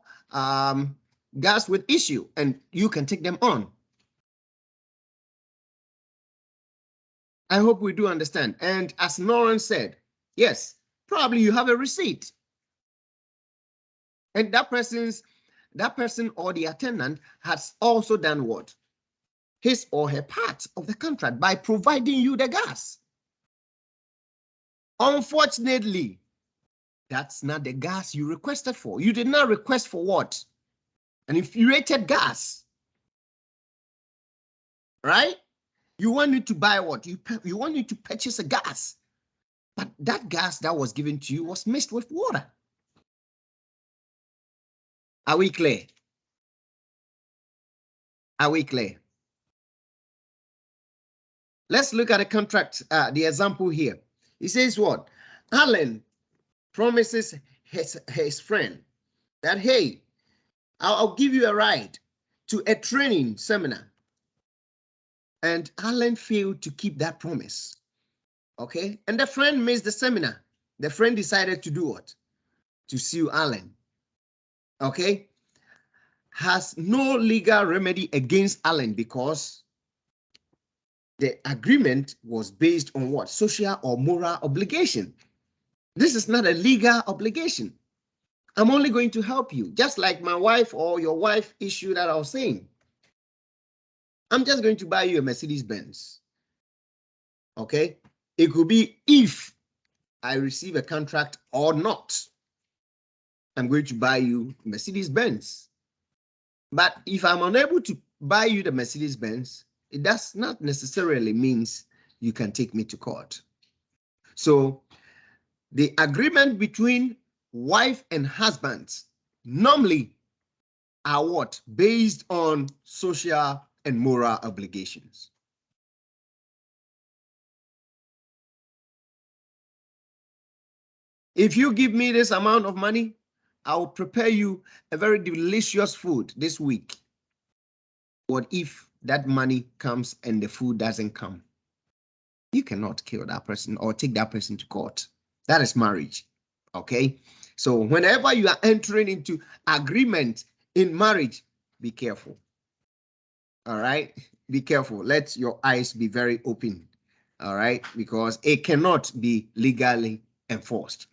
gas with issue, and you can take them on. I hope we do understand. And as Lauren said, yes, probably you have a receipt. And that person or the attendant has also done what? His or her part of the contract by providing you the gas. Unfortunately, that's not the gas you requested for. You did not request for what? An infuriated gas. Right? You wanted to buy what? You wanted to purchase a gas. But that gas that was given to you was mixed with water. Are we clear? Are we clear? Let's look at the contract, the example here. He says what? Alan promises his friend that, hey, I'll give you a ride to a training seminar. And Alan failed to keep that promise. Okay? And the friend missed the seminar. The friend decided to do what? To sue Alan. Okay? Has no legal remedy against Alan because the agreement was based on what? Social or moral obligation. This is not a legal obligation. I'm only going to help you, just like my wife or your wife issue that I was saying. I'm just going to buy you a Mercedes Benz. Okay? It could be if I receive a contract or not. I'm going to buy you Mercedes Benz. But if I'm unable to buy you the Mercedes Benz, it does not necessarily means you can take me to court. So the agreement between wife and husband normally are what? Based on social and moral obligations. If you give me this amount of money, I will prepare you a very delicious food this week. What if that money comes and the food doesn't come? You cannot kill that person or take that person to court. That is marriage. Okay? So whenever you are entering into agreement in marriage, be careful. All right? Be careful. Let your eyes be very open. All right? Because it cannot be legally enforced.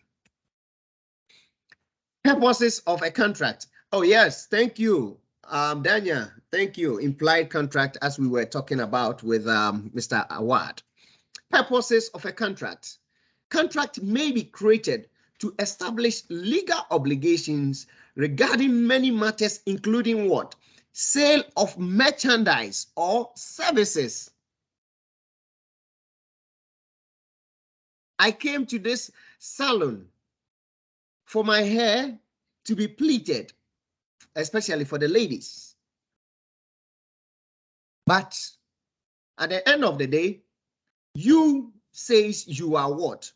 Purposes of a contract. Oh, yes. Thank you, Dania. Thank you. Implied contract, as we were talking about with Mr. Awad. Purposes of a contract. Contract may be created to establish legal obligations regarding many matters, including what? Sale of merchandise or services. I came to this salon for my hair to be pleated, especially for the ladies. But at the end of the day, you says you are what?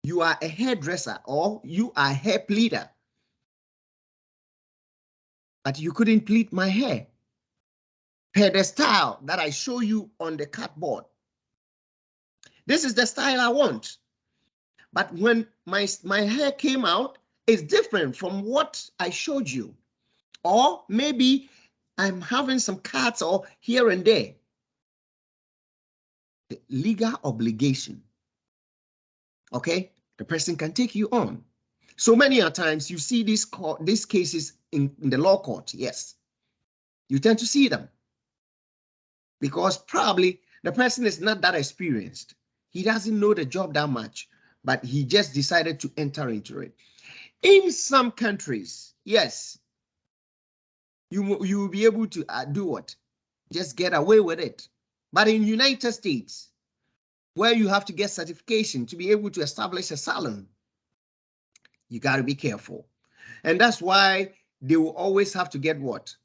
You are a hairdresser or you are a hair pleater. But you couldn't pleat my hair per the style that I show you on the cardboard. This is the style I want. But when my hair came out, it's different from what I showed you. Or maybe I'm having some cuts or here and there. The legal obligation. Okay? The person can take you on. So many times you see these cases in the law court. Yes. You tend to see them. Because probably the person is not that experienced. He doesn't know the job that much, but he just decided to enter into it. In some countries, yes, you will be able to do what? Just get away with it. But in United States, where you have to get certification to be able to establish a salon, you got to be careful. And that's why they will always have to get what?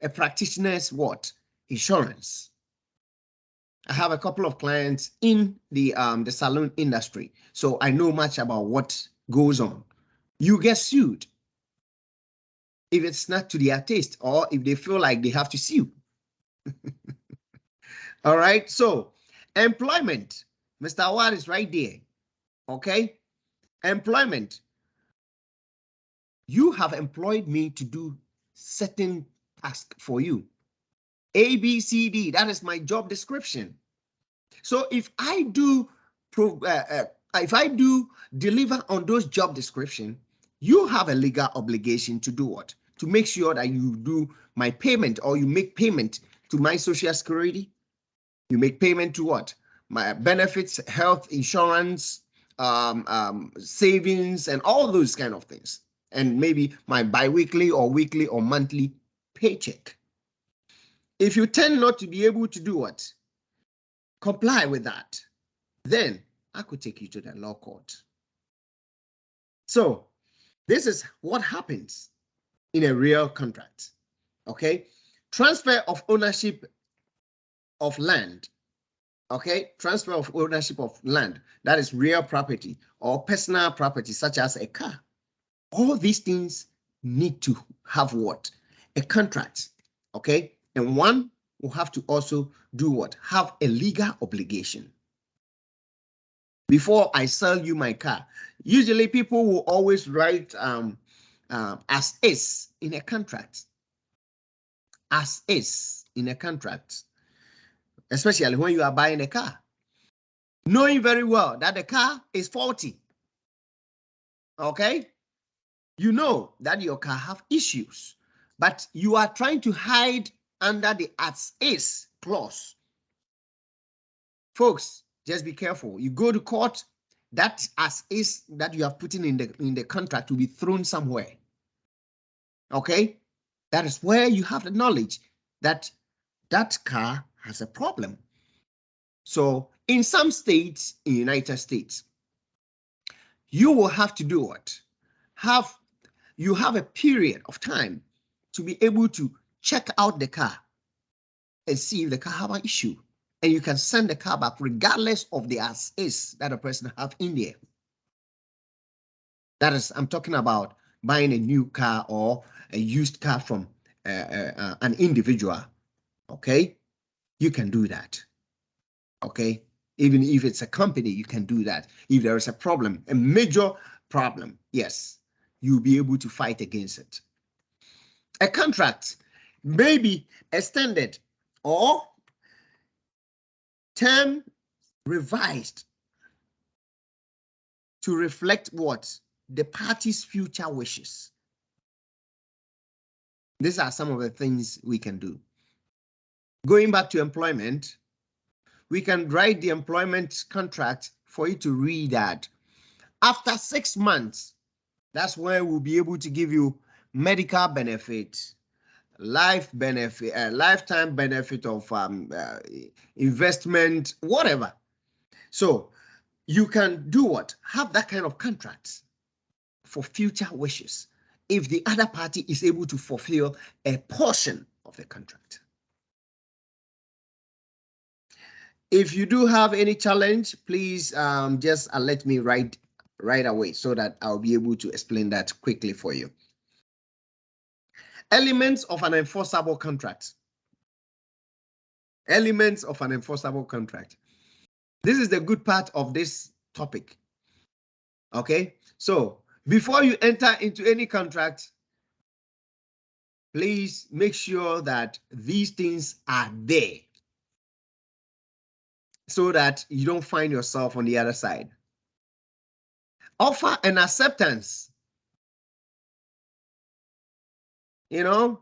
A practitioner's what? Insurance. I have a couple of clients in the salon industry, so I know much about what goes on. You get sued if it's not to their taste or if they feel like they have to sue. All right, so employment. Mr. Awad is right there. Okay, employment. You have employed me to do certain tasks for you. A, B, C, D, that is my job description. So if I do deliver on those job description, you have a legal obligation to do what? To make sure that you do my payment or you make payment to my social security. You make payment to what? My benefits, health insurance, savings, and all those kind of things. And maybe my bi-weekly or weekly or monthly paycheck. If you tend not to be able to do what? Comply with that, then I could take you to the law court. So this is what happens in a real contract. Okay, transfer of ownership of land. Okay, transfer of ownership of land, that is real property or personal property such as a car. All these things need to have what? A contract. Okay, and one will have to also do what? Have a legal obligation. Before I sell you my car, usually people will always write as is in a contract. As is in a contract, especially when you are buying a car, knowing very well that the car is faulty. Okay, You know that your car have issues, but you are trying to hide under the as is clause. Folks, just be careful. You go to court, that as is that you have put in the contract will be thrown somewhere. Okay? That is where you have the knowledge that that car has a problem. So in some states, in the United States, you will have to do what? You have a period of time to be able to check out the car and see if the car have an issue. And you can send the car back regardless of the as is that a person have in there. That is, I'm talking about buying a new car or a used car from an individual. Okay, you can do that. Okay, even if it's a company, you can do that. If there is a problem, a major problem, yes, you'll be able to fight against it. A contract may be extended or term revised to reflect what? The party's future wishes. These are some of the things we can do. Going back to employment, we can write the employment contract for you to read that. After 6 months, that's when we'll be able to give you medical benefit, life benefit, lifetime benefit of investment, whatever. So you can do what? Have that kind of contract for future wishes if the other party is able to fulfill a portion of the contract. If you do have any challenge, please just let me right away so that I'll be able to explain that quickly for you. Elements of an enforceable contract. Elements of an enforceable contract. This is the good part of this topic. Okay, so before you enter into any contract, please make sure that these things are there so that you don't find yourself on the other side. Offer and acceptance. You know,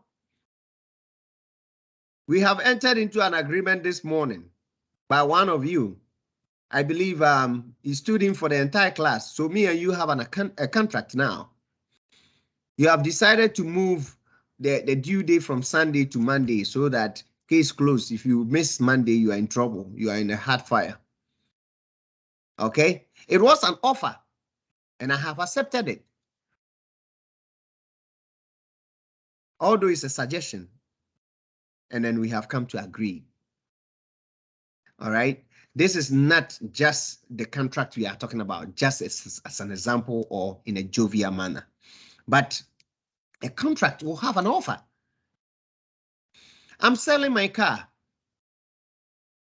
we have entered into an agreement this morning by one of you. I believe he stood in for the entire class. So me and you have a contract now. You have decided to move the due date from Sunday to Monday so that case closed. If you miss Monday, you are in trouble. You are in a hard fire. Okay? It was an offer and I have accepted it. Although it's a suggestion. And then we have come to agree. All right? This is not just the contract we are talking about, just as an example or in a jovial manner. But a contract will have an offer. I'm selling my car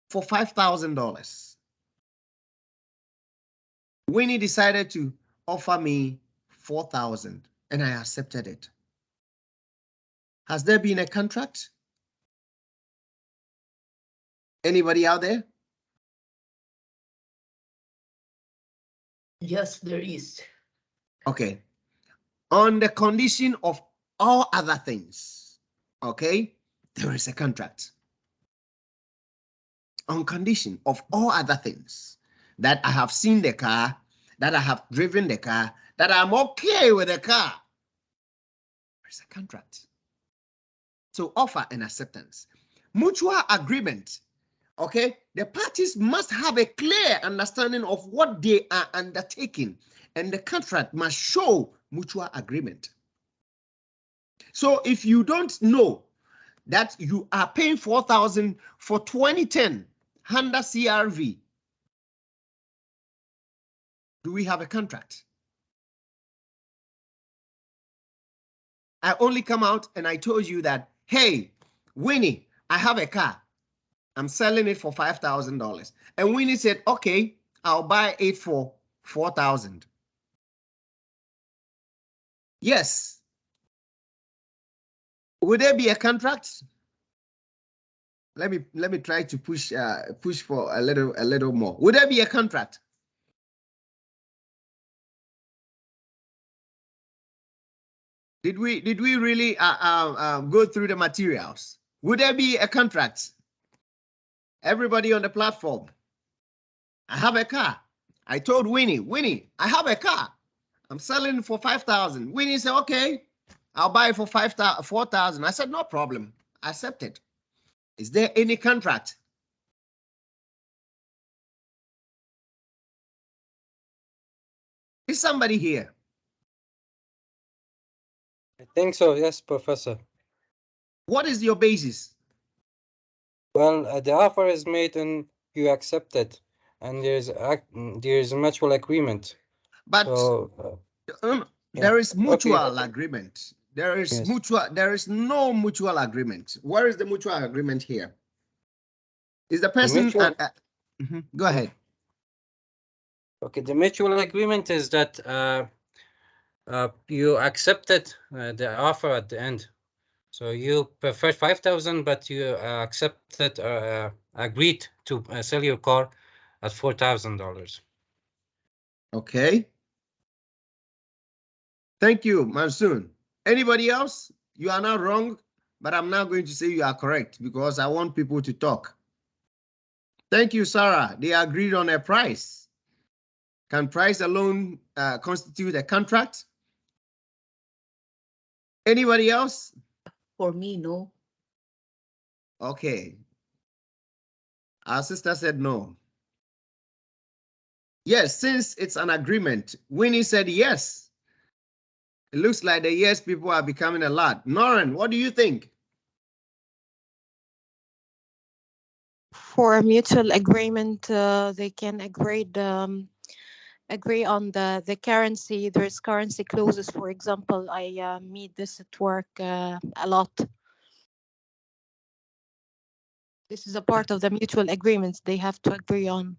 for $5,000. Winnie decided to offer me $4,000 and I accepted it. Has there been a contract? Anybody out there? Yes, there is. Okay. On the condition of all other things, okay, there is a contract. On condition of all other things, that I have seen the car, that I have driven the car, that I'm okay with the car, there's a contract. So offer and acceptance. Mutual agreement. Okay, the parties must have a clear understanding of what they are undertaking, and the contract must show mutual agreement. So if you don't know that you are paying $4,000 for 2010 Honda CR-V, do we have a contract? I only come out and I told you that, hey, Winnie, I have a car. I'm selling it for $5,000. And Winnie said, okay, I'll buy it for $4,000. Yes. Would there be a contract? Let me try to push for a little more. Would there be a contract? Did we really go through the materials? Would there be a contract? Everybody on the platform. I have a car. I told Winnie, I have a car. I'm selling for 5,000. Winnie said, okay, I'll buy it for 4,000. I said, no problem. I accept it. Is there any contract? Is somebody here? I think so, yes, Professor. What is your basis? Well, the offer is made and you accept it, and there's a mutual agreement. But So, there is mutual okay. agreement. There is Yes. there is no mutual agreement. Where is the mutual agreement here? Is the person mutual- Go ahead. Okay, the mutual agreement is that you accepted the offer at the end. So you preferred 5,000, but you accepted agreed to sell your car at $4,000. Okay. Thank you, Mansoon. Anybody else? You are not wrong, but I'm not going to say you are correct because I want people to talk. Thank you, Sarah. They agreed on a price. Can price alone constitute a contract? Anybody else? For me, no. Okay. Our sister said no. Yes, since it's an agreement, Winnie said yes. It looks like the yes people are becoming a lot. Noreen, what do you think? For a mutual agreement, they can agree on the currency. There's currency clauses. For example, I meet this at work a lot. This is a part of the mutual agreements they have to agree on.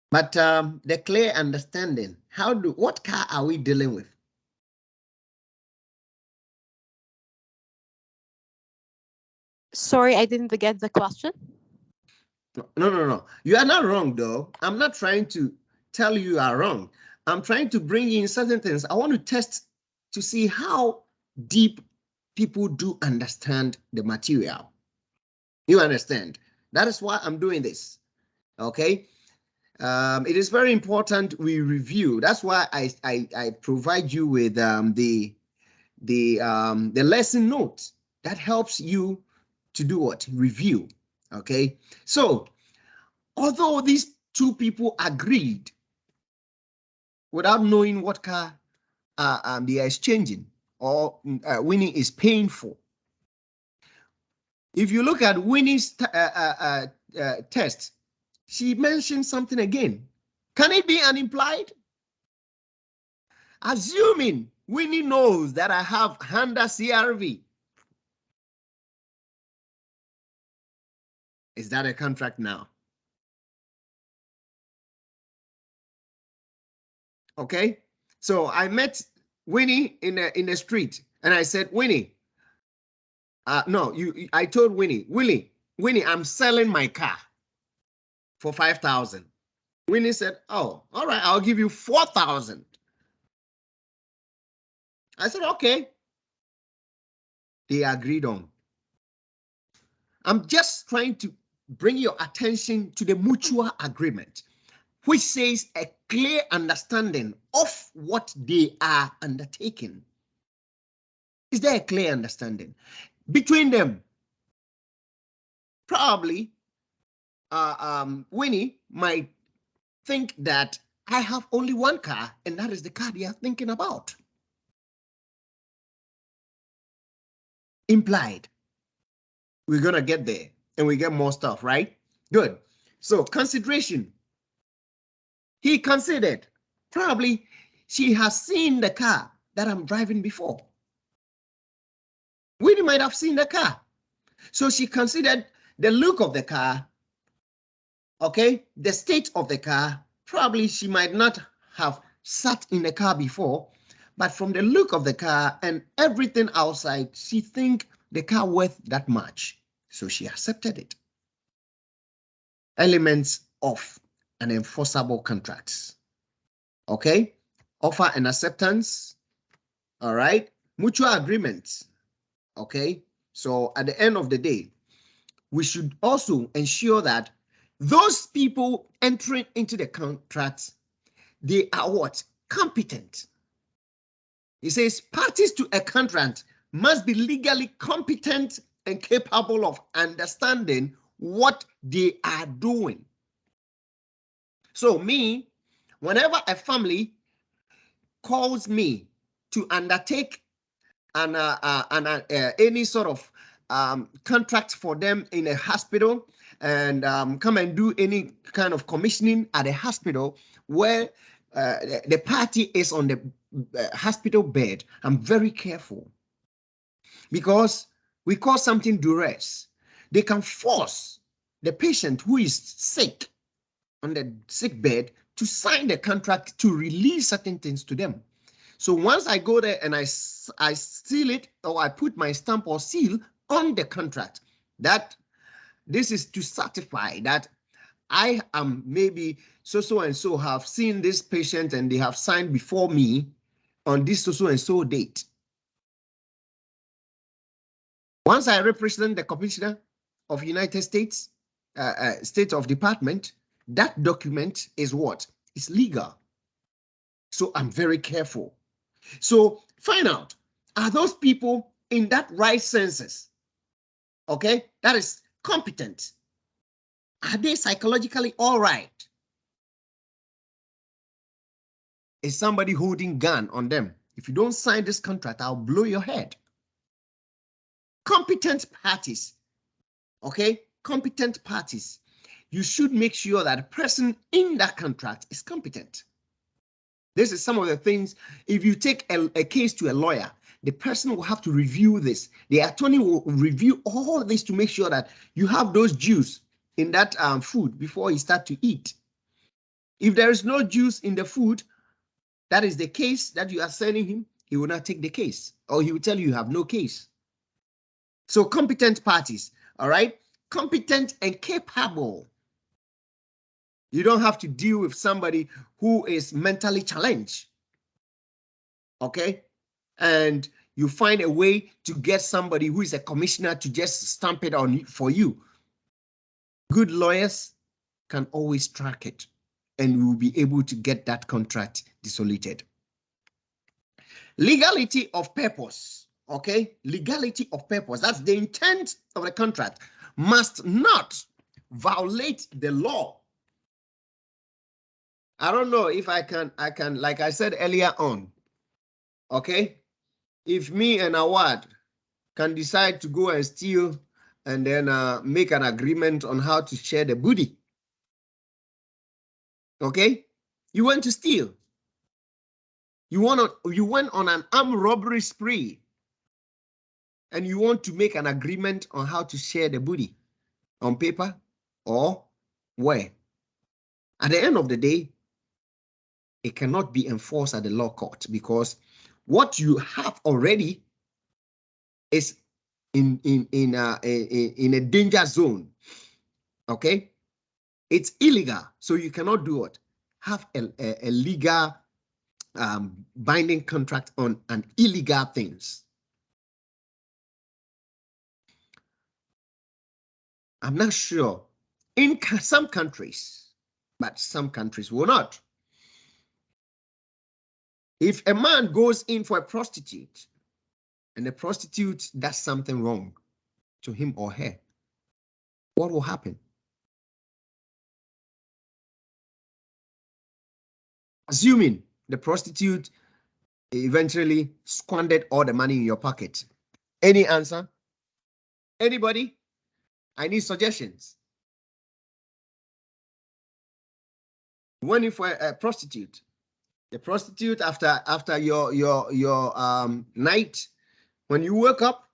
But the clear understanding, what car are we dealing with? Sorry, I didn't get the question. No. You are not wrong, though. I'm not trying to tell you are wrong. I'm trying to bring in certain things. I want to test to see how deep people do understand the material. You understand? That is why I'm doing this. Okay. It is very important we review. That's why I provide you with the lesson notes that helps you to do what? Review. Okay. So although these two people agreed without knowing what car they are exchanging or Winnie is paying for. If you look at Winnie's test, she mentioned something again. Can it be an implied? Assuming Winnie knows that I have Honda CRV, is that a contract now? Okay, so I met Winnie in the street and I said, Winnie, no, I told Winnie, I'm selling my car for 5,000. Winnie said, oh, all right, I'll give you 4,000. I said, okay. They agreed on. I'm just trying to bring your attention to the mutual agreement, which says a clear understanding of what they are undertaking. Is there a clear understanding between them? Probably Winnie might think that I have only one car and that is the car they are thinking about. Implied. We're going to get there and we get more stuff, right? Good. So consideration. He considered probably she has seen the car that I'm driving before. Winnie might have seen the car. So she considered the look of the car, okay, the state of the car. Probably she might not have sat in the car before, but from the look of the car and everything outside, she think the car worth that much. So she accepted it. Elements of an enforceable contract. Okay, offer and acceptance, All right, mutual agreements. Okay, so at the end of the day, we should also ensure that those people entering into the contracts, they are what? Competent. He says parties to a contract must be legally competent and capable of understanding what they are doing. So me, whenever a family calls me to undertake any sort of contract for them in a hospital and come and do any kind of commissioning at a hospital where the party is on the hospital bed, I'm very careful, because we call something duress. They can force the patient who is sick on the sick bed to sign the contract to release certain things to them. So once I go there and I seal it, or I put my stamp or seal on the contract, that this is to certify that I am maybe so and so have seen this patient and they have signed before me on this so and so date. Once I represent the Commissioner of United States, State of Department, that document is what? It's legal. So I'm very careful. So find out, are those people in that right senses? Okay, that is competent. Are they psychologically all right? Is somebody holding gun on them? If you don't sign this contract, I'll blow your head. Competent parties, okay? Competent parties. You should make sure that the person in that contract is competent. This is some of the things. If you take a case to a lawyer, the person will have to review this. The attorney will review all this to make sure that you have those juice in that food before you start to eat. If there is no juice in the food, that is the case that you are sending him, he will not take the case, or he will tell you have no case. So competent parties, all right? Competent and capable. You don't have to deal with somebody who is mentally challenged, okay? And you find a way to get somebody who is a commissioner to just stamp it on for you. Good lawyers can always track it, and we will be able to get that contract dissoluted. Legality of purpose, okay? Legality of purpose, that's the intent of the contract, must not violate the law. I don't know if I can, like I said earlier on, okay? If me and Awad can decide to go and steal and then make an agreement on how to share the booty, okay? You went to steal. You went on an armed robbery spree, and you want to make an agreement on how to share the booty on paper or where. At the end of the day, it cannot be enforced at the law court, because what you have already is in a danger zone. Okay, it's illegal, so you cannot do it. Have a legal binding contract on an illegal things. I'm not sure in some countries, but some countries will not. If a man goes in for a prostitute and the prostitute does something wrong to him or her, what will happen? Assuming the prostitute eventually squandered all the money in your pocket. Any answer? Anybody? I need suggestions. Went in for a prostitute. The prostitute, after your night, when you wake up,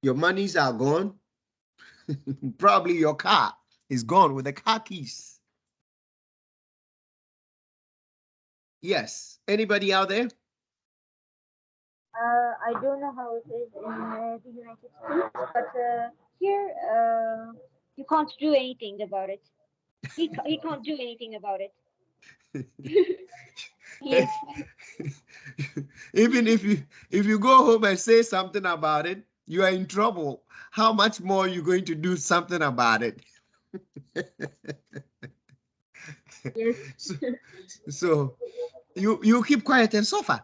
your monies are gone. Probably your car is gone with the car keys. Yes. Anybody out there? I don't know how it is in the United States, but here you can't do anything about it. He can't do anything about it. Yes. Even if you go home and say something about it, you are in trouble. How much more are you going to do something about it? Yes. So you keep quiet and suffer.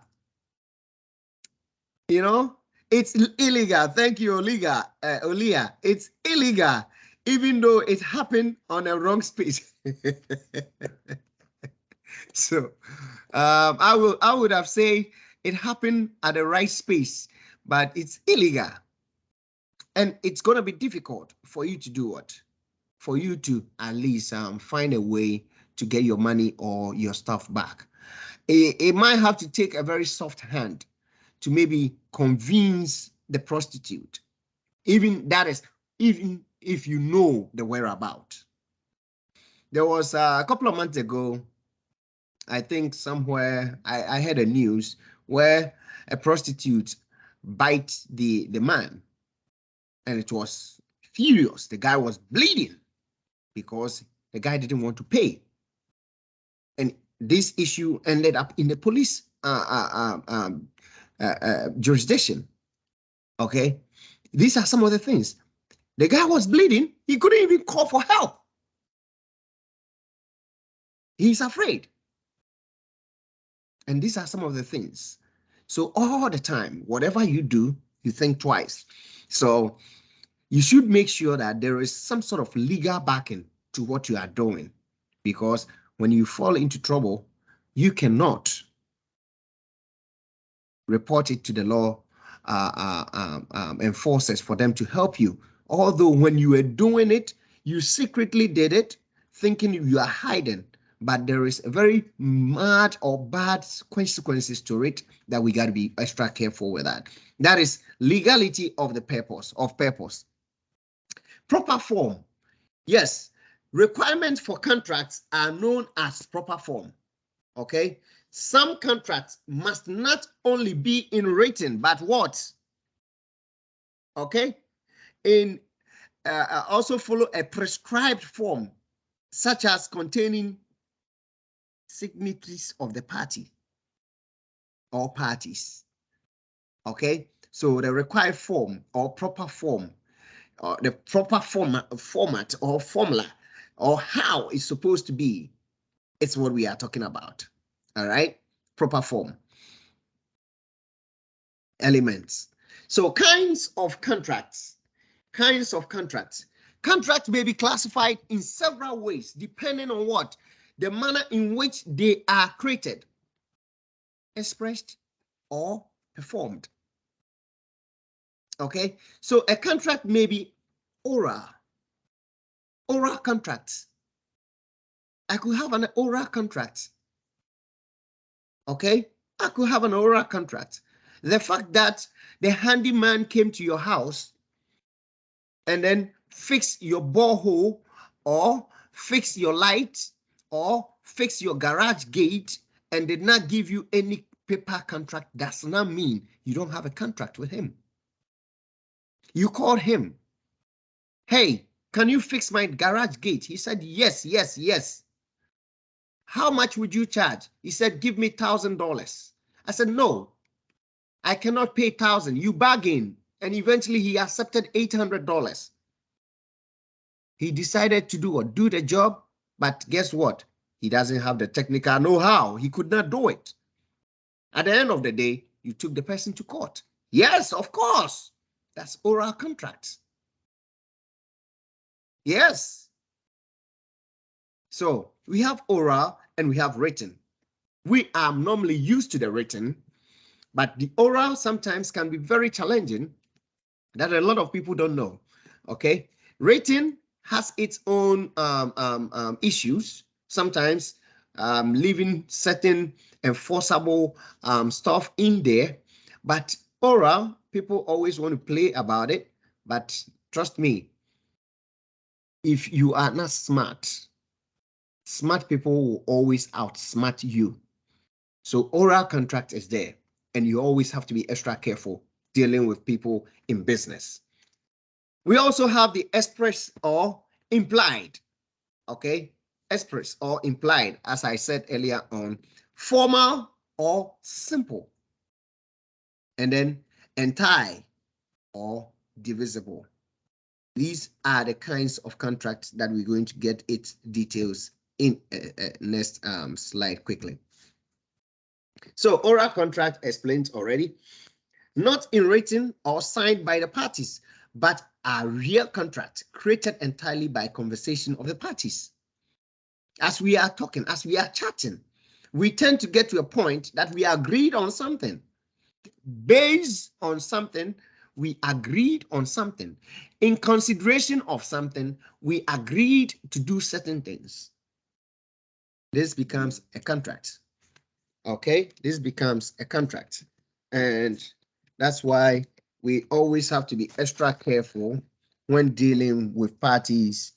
You know, it's illegal. Thank you, Olia. It's illegal, even though it happened on a wrong space. So I would have said it happened at the right space, but it's illegal. And it's going to be difficult for you to do what? For you to at least find a way to get your money or your stuff back. It might have to take a very soft hand to maybe convince the prostitute. Even if you know the whereabout. There was a couple of months ago, I think somewhere I heard a news where a prostitute bite the man, and it was furious. The guy was bleeding because the guy didn't want to pay. And this issue ended up in the police jurisdiction. Okay, these are some of the things. The guy was bleeding. He couldn't even call for help. He's afraid. And these are some of the things. So all the time, whatever you do, you think twice. So you should make sure that there is some sort of legal backing to what you are doing, because when you fall into trouble, you cannot report it to the law enforcers for them to help you. Although when you were doing it, you secretly did it, thinking you are hiding, but there is a very mad or bad consequences to it that we got to be extra careful with that. That is legality of the purpose. Proper form. Yes, requirements for contracts are known as proper form. Okay, some contracts must not only be in written, but what? Okay, in also follow a prescribed form, such as containing signatories of the party or parties. Okay, so the required form or proper form, or the proper format or formula, or how it's supposed to be, it's what we are talking about. All right, proper form. Elements. So kinds of contracts. Contracts may be classified in several ways depending on what? The manner in which they are created, expressed, or performed. Okay, so a contract may be oral contracts. I could have an oral contract. Okay, I could have an oral contract. The fact that the handyman came to your house and then fix your borehole, or fix your light, or fix your garage gate, and did not give you any paper contract, does not mean you don't have a contract with him. You called him. Hey, can you fix my garage gate? He said, yes, yes, yes. How much would you charge? He said, give me $1,000. I said, no, I cannot pay $1,000. You bargain. And eventually he accepted $800. He decided to do the job, but guess what? He doesn't have the technical know-how. He could not do it. At the end of the day, you took the person to court. Yes, of course. That's oral contracts. Yes. So we have oral and we have written. We are normally used to the written, but the oral sometimes can be very challenging that a lot of people don't know. Okay, written has its own issues, sometimes leaving certain enforceable stuff in there, but oral, people always want to play about it. But trust me, if you are not smart people will always outsmart you. So oral contract is there, and you always have to be extra careful dealing with people in business. We also have the express or implied. Okay, express or implied, as I said earlier on, formal or simple, and then entire or divisible. These are the kinds of contracts that we're going to get its details in next slide quickly. So oral contract explained already, not in written or signed by the parties, but a real contract created entirely by conversation of the parties. As we are talking, as we are chatting, we tend to get to a point that we agreed on something. Based on something, we agreed on something. In consideration of something, we agreed to do certain things. This becomes a contract. Okay, this becomes a contract. And that's why we always have to be extra careful when dealing with parties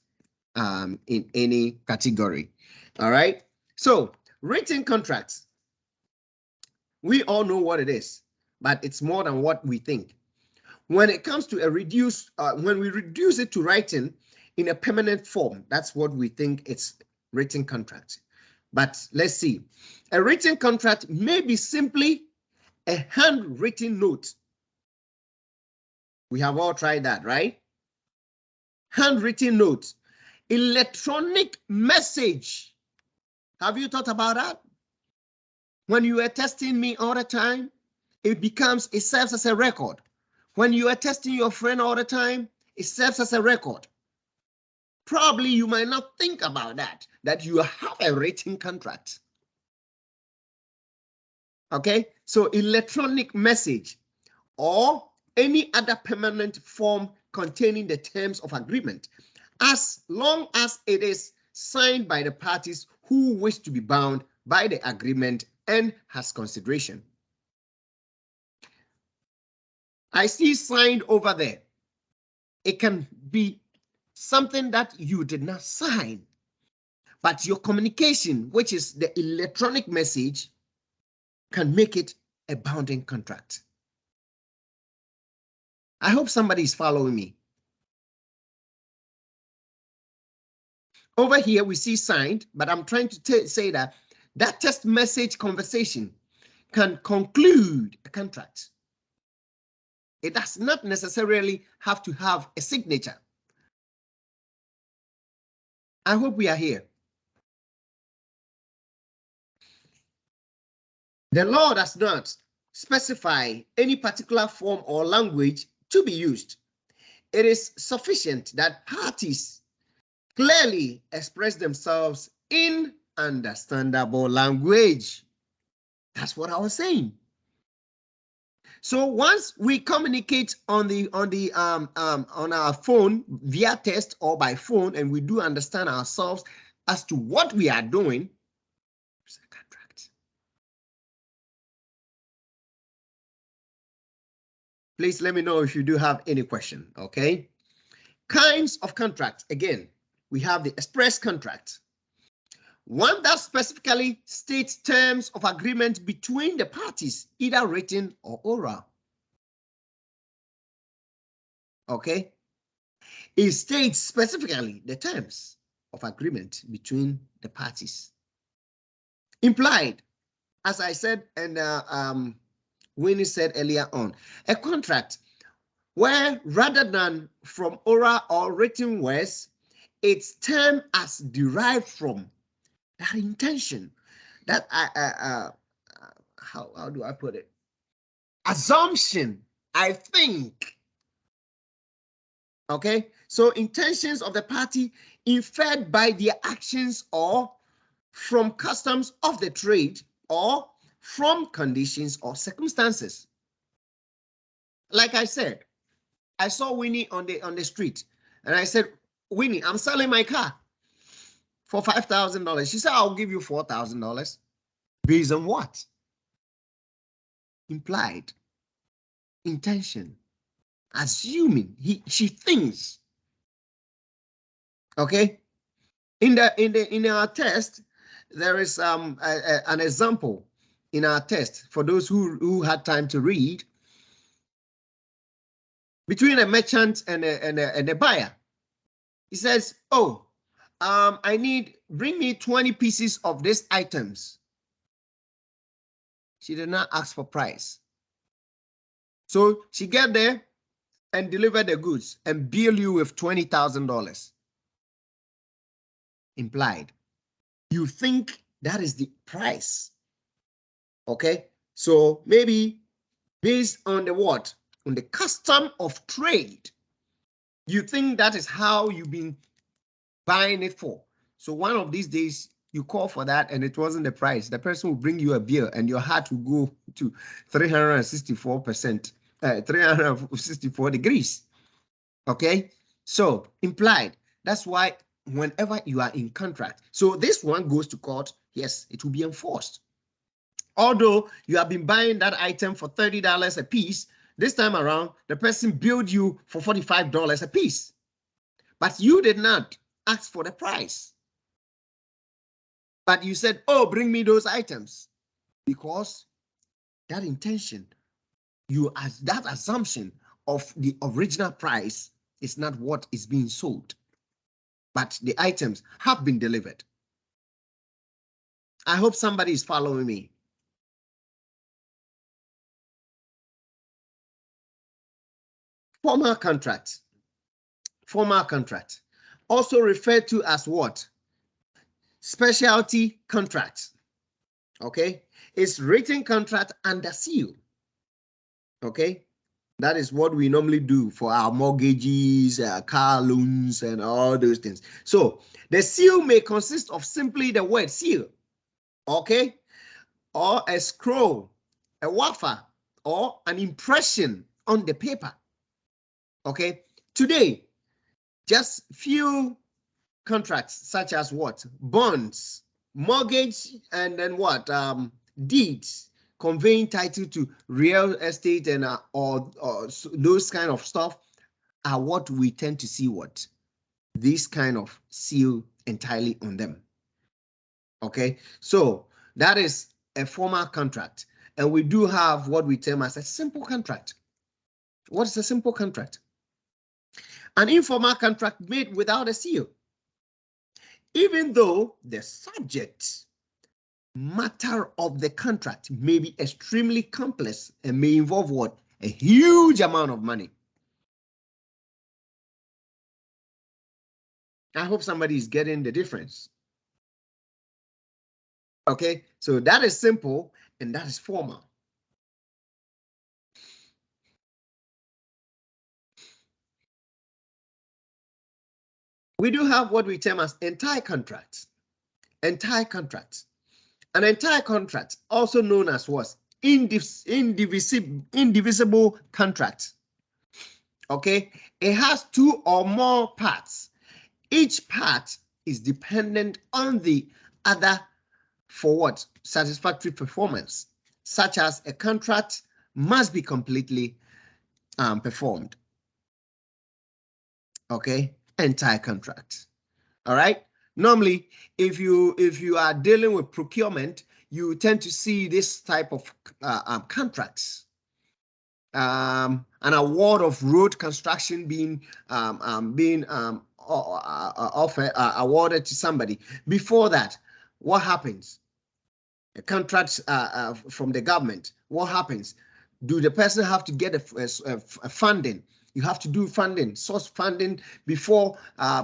in any category. All right. So written contracts, we all know what it is, but it's more than what we think. When it comes to when we reduce it to writing in a permanent form, that's what we think it's written contract. But let's see, a written contract may be simply a handwritten note. We have all tried that, right? Handwritten note, electronic message. Have you thought about that? When you are testing me all the time, it serves as a record. When you are testing your friend all the time, it serves as a record. Probably you might not think about that you have a written contract. Okay, so electronic message or any other permanent form containing the terms of agreement, as long as it is signed by the parties who wish to be bound by the agreement and has consideration. I see signed over there. It can be something that you did not sign, but your communication, which is the electronic message, can make it a bounding contract. I hope somebody is following me. Over here, we see signed, but I'm trying to say that text message conversation can conclude a contract. It does not necessarily have to have a signature. I hope we are here. The law does not specify any particular form or language to be used. It is sufficient that parties clearly express themselves in understandable language. That's what I was saying. So once we communicate on our phone via text or by phone, and we do understand ourselves as to what we are doing, it's a contract. Please let me know if you do have any question. Okay. Kinds of contracts. Again, we have the express contract, one that specifically states terms of agreement between the parties, either written or oral. Okay. It states specifically the terms of agreement between the parties. Implied, as I said, and Winnie said earlier on, a contract where rather than from oral or written words, its term as derived from that intention, that how do I put it? Assumption, I think. Okay, so intentions of the party inferred by their actions or from customs of the trade or from conditions or circumstances. Like I said, I saw Winnie on the street and I said, Winnie, I'm selling my car for $5,000. She said, I'll give you $4,000. Based on what? Implied intention, assuming she thinks. Okay, in our test, there is an example in our test for those who had time to read, between a merchant and a buyer. He says, oh, bring me 20 pieces of these items. She did not ask for price. So she get there and deliver the goods and bill you with $20,000. Implied. You think that is the price. Okay? So maybe based on the what? On the custom of trade, you think that is how you've been buying it for. So one of these days you call for that and it wasn't the price. The person will bring you a bill and your heart will go to 364%, 364 degrees. Okay, so implied. That's why whenever you are in contract, so this one goes to court, yes, it will be enforced. Although you have been buying that item for $30 a piece, this time around, the person billed you for $45 a piece, but you did not ask for the price. But you said, oh, bring me those items, because that intention, that assumption of the original price is not what is being sold, but the items have been delivered. I hope somebody is following me. Formal contract. Formal contract. Also referred to as what? Specialty contract. Okay? It's written contract under seal. Okay? That is what we normally do for our mortgages, car loans, and all those things. So the seal may consist of simply the word seal, okay, or a scroll, a wafer, or an impression on the paper. Okay. Today, just few contracts such as what? Bonds, mortgage, and then what? Deeds, conveying title to real estate and or those kind of stuff are what we tend to see what? This kind of seal entirely on them. Okay, so that is a formal contract. And we do have what we term as a simple contract. What is a simple contract? An informal contract made without a seal. Even though the subject matter of the contract may be extremely complex and may involve what? A huge amount of money. I hope somebody is getting the difference. Okay, so that is simple and that is formal. We do have what we term as entire contracts. Entire contracts. An entire contract, also known as what? Indivisible contract. Okay, it has two or more parts. Each part is dependent on the other for what? Satisfactory performance, such as a contract must be completely performed. Okay, entire contract. All right. Normally, if you are dealing with procurement, you tend to see this type of contracts. An award of road construction being awarded to somebody. Before that, what happens? A contract from the government. What happens? Do the person have to get a funding? You have to do funding, source funding before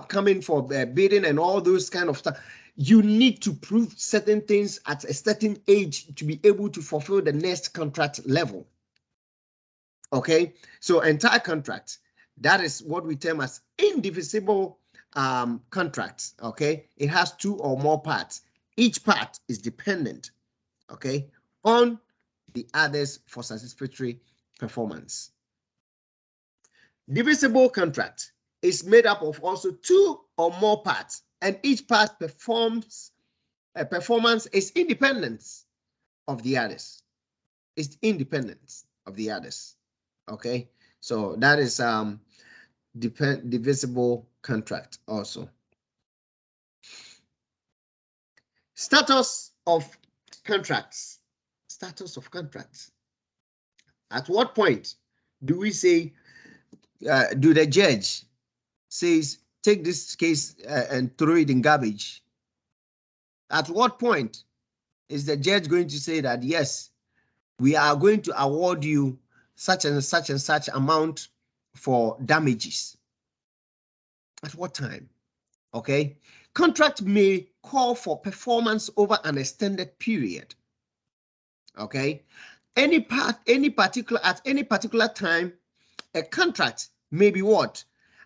coming for bidding and all those kind of stuff. You need to prove certain things at a certain age to be able to fulfill the next contract level. Okay, so entire contract, that is what we term as indivisible contracts. Okay, it has two or more parts. Each part is dependent, okay, on the others for satisfactory performance. Divisible contract is made up of also two or more parts, and each part performance is independent of the others. It's independent of the others. Okay, so that is divisible contract also. Status of contracts. Status of contracts. At what point do we say, do the judge says, take this case and throw it in garbage? At what point is the judge going to say that, yes, we are going to award you such and such and such amount for damages. At what time? Okay. Contract may call for performance over an extended period. Okay. At any particular time, a contract may be what?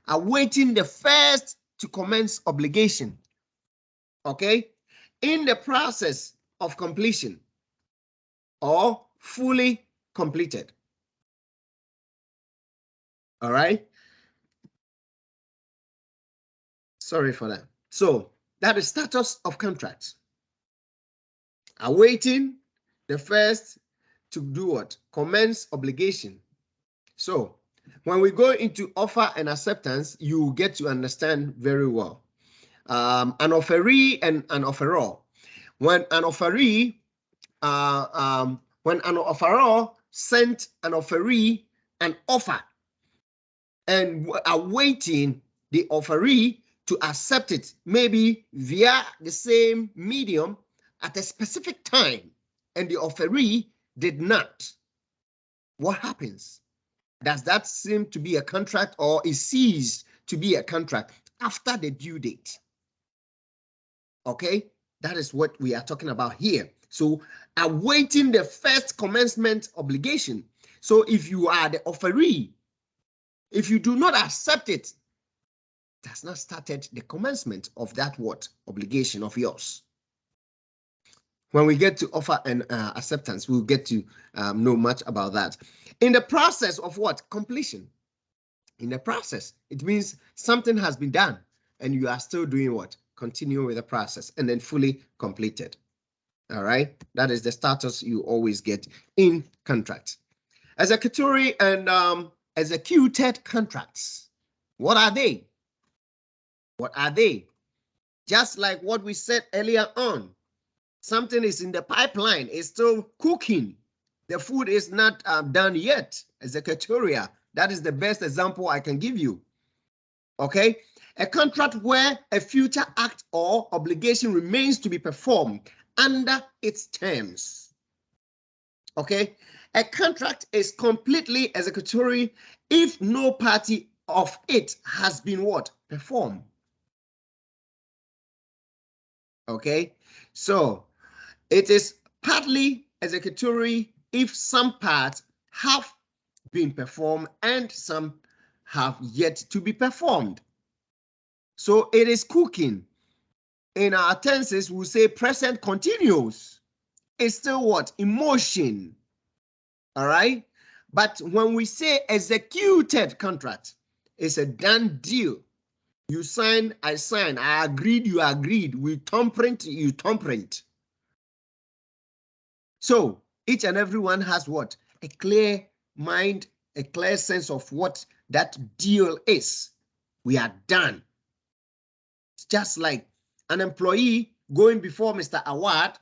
Awaiting the first to commence obligation. Okay. In the process of completion or fully completed. All right. Sorry for that. So that is status of contracts. Awaiting the first to do what? Commence obligation. So when we go into offer and acceptance, you get to understand very well. An offeree and an offeror. When an offeree, when an offeror sent an offeree an offer and awaiting the offeree to accept it, maybe via the same medium at a specific time, and the offeree did not, what happens? Does that seem to be a contract, or it ceases to be a contract after the due date? Okay, that is what we are talking about here. So awaiting the first commencement obligation. So if you are the offeree, if you do not accept it, it has not started the commencement of that what? Obligation of yours. When we get to offer and acceptance, we'll get to know much about that. In the process of what? Completion. In the process, it means something has been done and you are still doing what? Continue with the process and then fully completed. All right. That is the status you always get in contracts. Executory and executed contracts. What are they? What are they? Just like what we said earlier on, something is in the pipeline, it's still cooking. The food is not done yet. Executoria, that is the best example I can give you. Okay, a contract where a future act or obligation remains to be performed under its terms. Okay, a contract is completely executory if no party of it has been what? Performed. Okay, so it is partly executory if some parts have been performed and some have yet to be performed. So it is cooking. In our tenses, we say present continuous. It's still what? Emotion. All right. But when we say executed contract, it's a done deal. You sign, I sign, I agreed, you agreed. We thumbprint, you thumbprint. So each and every one has what? A clear mind, a clear sense of what that deal is. We are done. It's just like an employee going before Mr. Awad.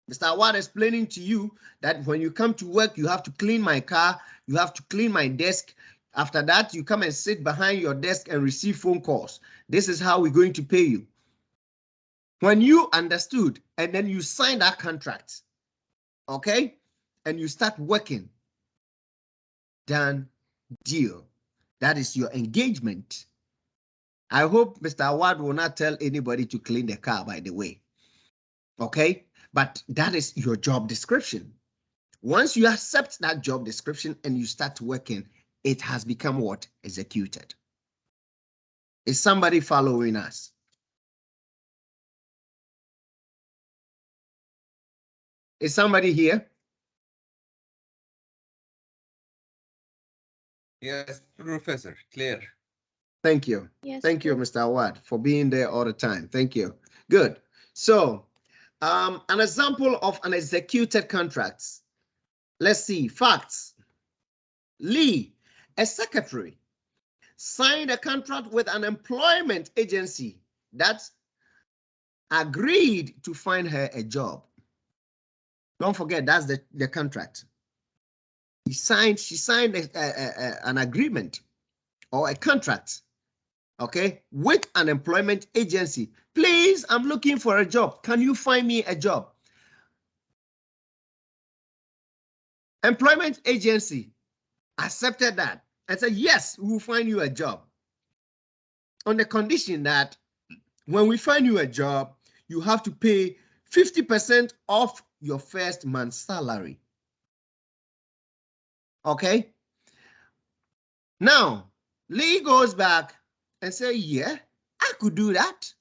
Mr. Awad explaining to you that when you come to work, you have to clean my car, you have to clean my desk. After that, you come and sit behind your desk and receive phone calls. This is how we're going to pay you. When you understood and then you sign that contract, okay, and you start working, done deal. That is your engagement. I hope Mr. Awad will not tell anybody to clean the car, by the way. Okay, but that is your job description. Once you accept that job description and you start working, it has become what? Executed. Is somebody following us? Is somebody here? Yes, Professor, clear. Thank you. Yes, Thank you, Prof. Mr. Awad, for being there all the time. Thank you. Good. So, an example of an executed contract. Let's see. Facts. Lee, a secretary, signed a contract with an employment agency that agreed to find her a job. Don't forget, that's the contract. She signed an agreement or a contract, okay, with an employment agency. Please, I'm looking for a job. Can you find me a job? employment agency accepted that and said, yes, we will find you a job on the condition that when we find you a job, you have to pay 50% of your first month's salary. Okay? Now, Lee goes back and says, yeah, I could do that.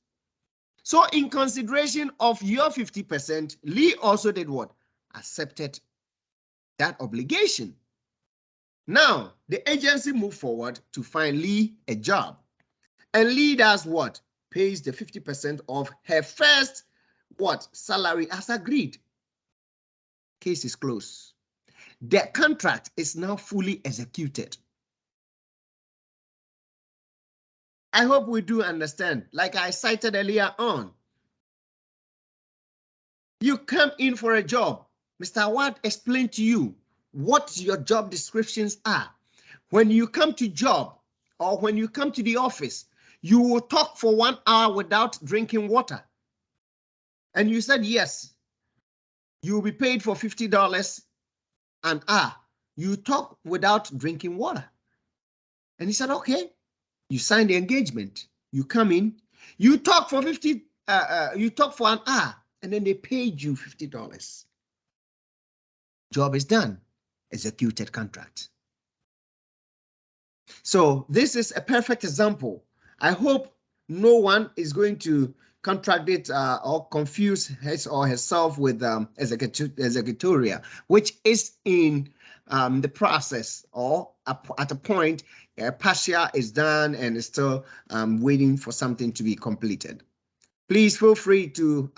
So in consideration of your 50%, Lee also did what? Accepted that obligation. Now, the agency moved forward to find Lee a job. And Lee does what? Pays the 50% of her first what? Salary as agreed. Case is closed. The contract is now fully executed. I hope we do understand. Like I cited earlier on, you come in for a job. Mr. Awad explained to you what your job descriptions are. When you come to job or when you come to the office, you will talk for 1 hour without drinking water. And you said, yes, you will be paid for $50 an hour. You talk without drinking water. And he said, okay. You sign the engagement. You come in, you talk for you talk for an hour, and then they paid you $50. Job is done. Executed contract. So this is a perfect example. I hope no one is going to contradict or confuse his or herself with executoria, which is in the process or at a point partial is done and is still waiting for something to be completed. Please feel free to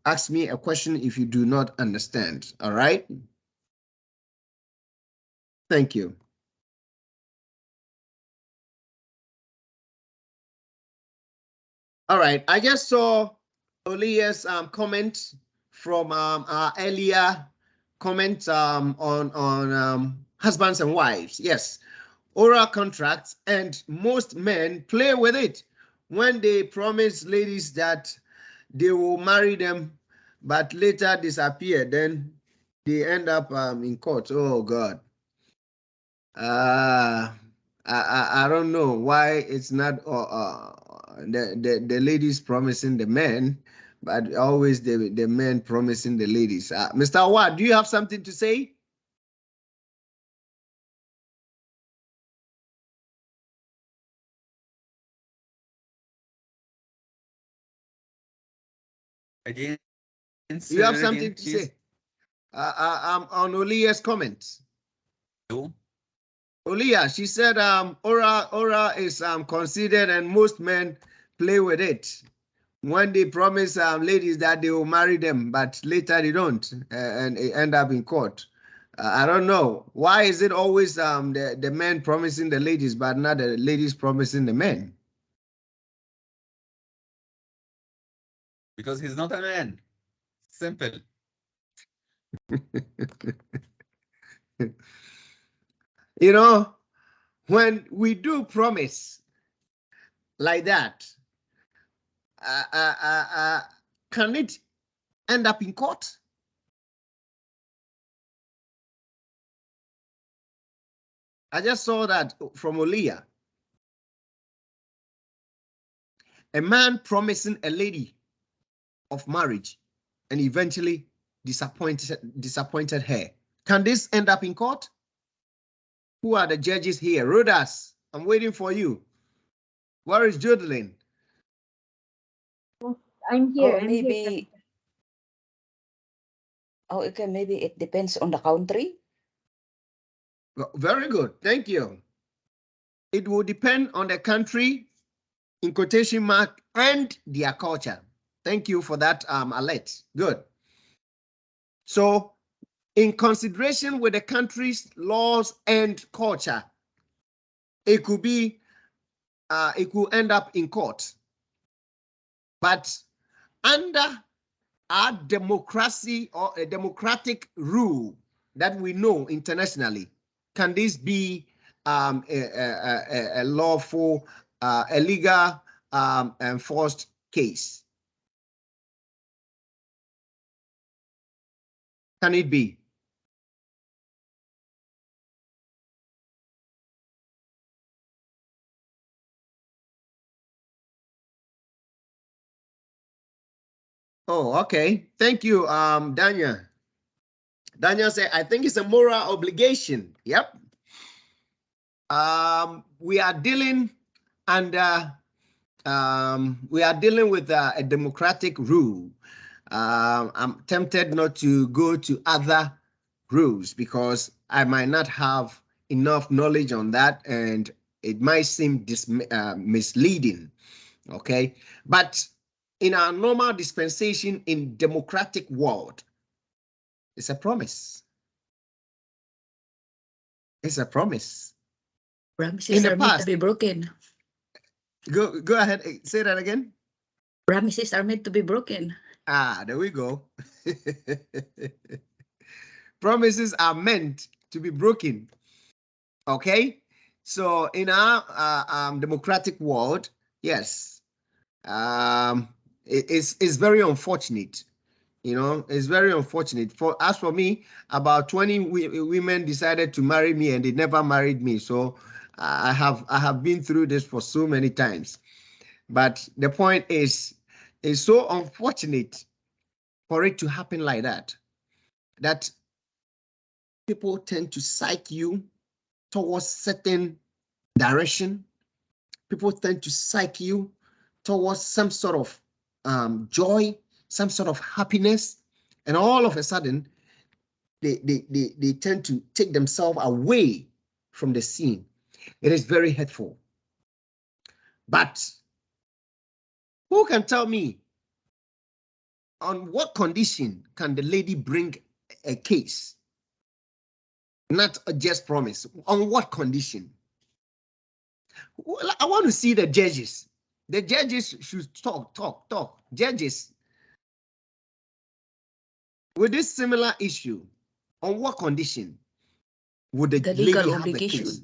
ask me a question if you do not understand. All right. Thank you. All right, I just saw Olia's comment from our earlier comment on husbands and wives. Yes, oral contracts, and most men play with it when they promise ladies that they will marry them, but later disappear. Then they end up in court. Oh God. I don't know why it's not the ladies promising the men, but always the men promising the ladies. Mr. Awad, do you have something to say? Again, You have something to say? On Olia's comments. Olia, she said oral is considered and most men play with it when they promise ladies that they will marry them, but later they don't and end up in court. I don't know. Why is it always the men promising the ladies, but not the ladies promising the men? Because he's not a man. Simple. You know, when we do promise like that, can it end up in court? I just saw that from Olia. A man promising a lady of marriage and eventually disappointed her. Can this end up in court? Who are the judges here? Rodas, I'm waiting for you. Where is Jodeline? I'm here. Or maybe, oh, okay, maybe it depends on the country. Very good, thank you. It will depend on the country, in quotation mark, and their culture. Thank you for that alert. Good. So, in consideration with the country's laws and culture, it could be, it could end up in court. But under our democracy or a democratic rule that we know internationally, can this be a lawful, a legal enforced case? can it be? Oh, okay. Thank you, Daniel. Daniel said, I think it's a moral obligation. Yep. We are dealing with a democratic rule. I'm tempted not to go to other rules because I might not have enough knowledge on that, and it might seem misleading. Okay, but in our normal dispensation in democratic world, it's a promise. It's a promise. Promises In the are meant to past, be broken. go ahead, say that again. Promises are meant to be broken. Ah, there we go. Promises are meant to be broken. Okay, so in our democratic world, yes, it's very unfortunate. You know, it's very unfortunate. As for me, about 20 women decided to marry me, and they never married me. So I have been through this for so many times. But the point is, it's so unfortunate for it to happen like that. That people tend to psych you towards certain direction. People tend to psych you towards some sort of joy, some sort of happiness, and all of a sudden, they tend to take themselves away from the scene. It is very hurtful. But who can tell me on what condition can the lady bring a case? Not just promise. On what condition? Well, I want to see the judges. The judges should talk. Judges, with this similar issue, on what condition would the lady legal have obligation. the case?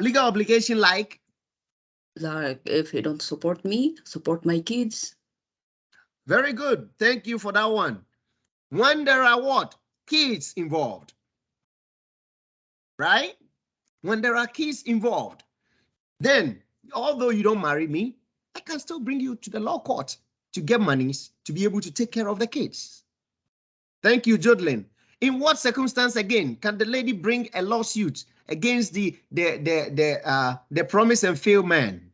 Legal obligation like if you don't support me, support my kids. Very good. Thank you for that one. When there are what? Kids involved. Right? When there are kids involved, then although you don't marry me, I can still bring you to the law court to get monies to be able to take care of the kids. Thank you, Jodlin. In what circumstance again can the lady bring a lawsuit against the promise and fail man?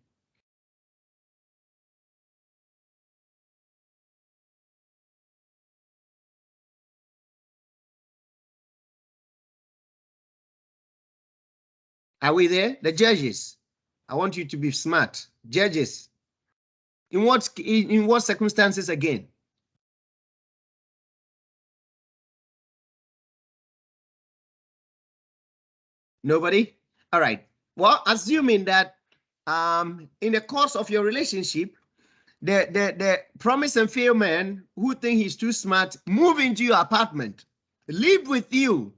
Are we there? The judges. I want you to be smart. Judges. In what circumstances again? Nobody? All right. Well, assuming that in the course of your relationship, the promise and fail man who think he's too smart move into your apartment, live with you.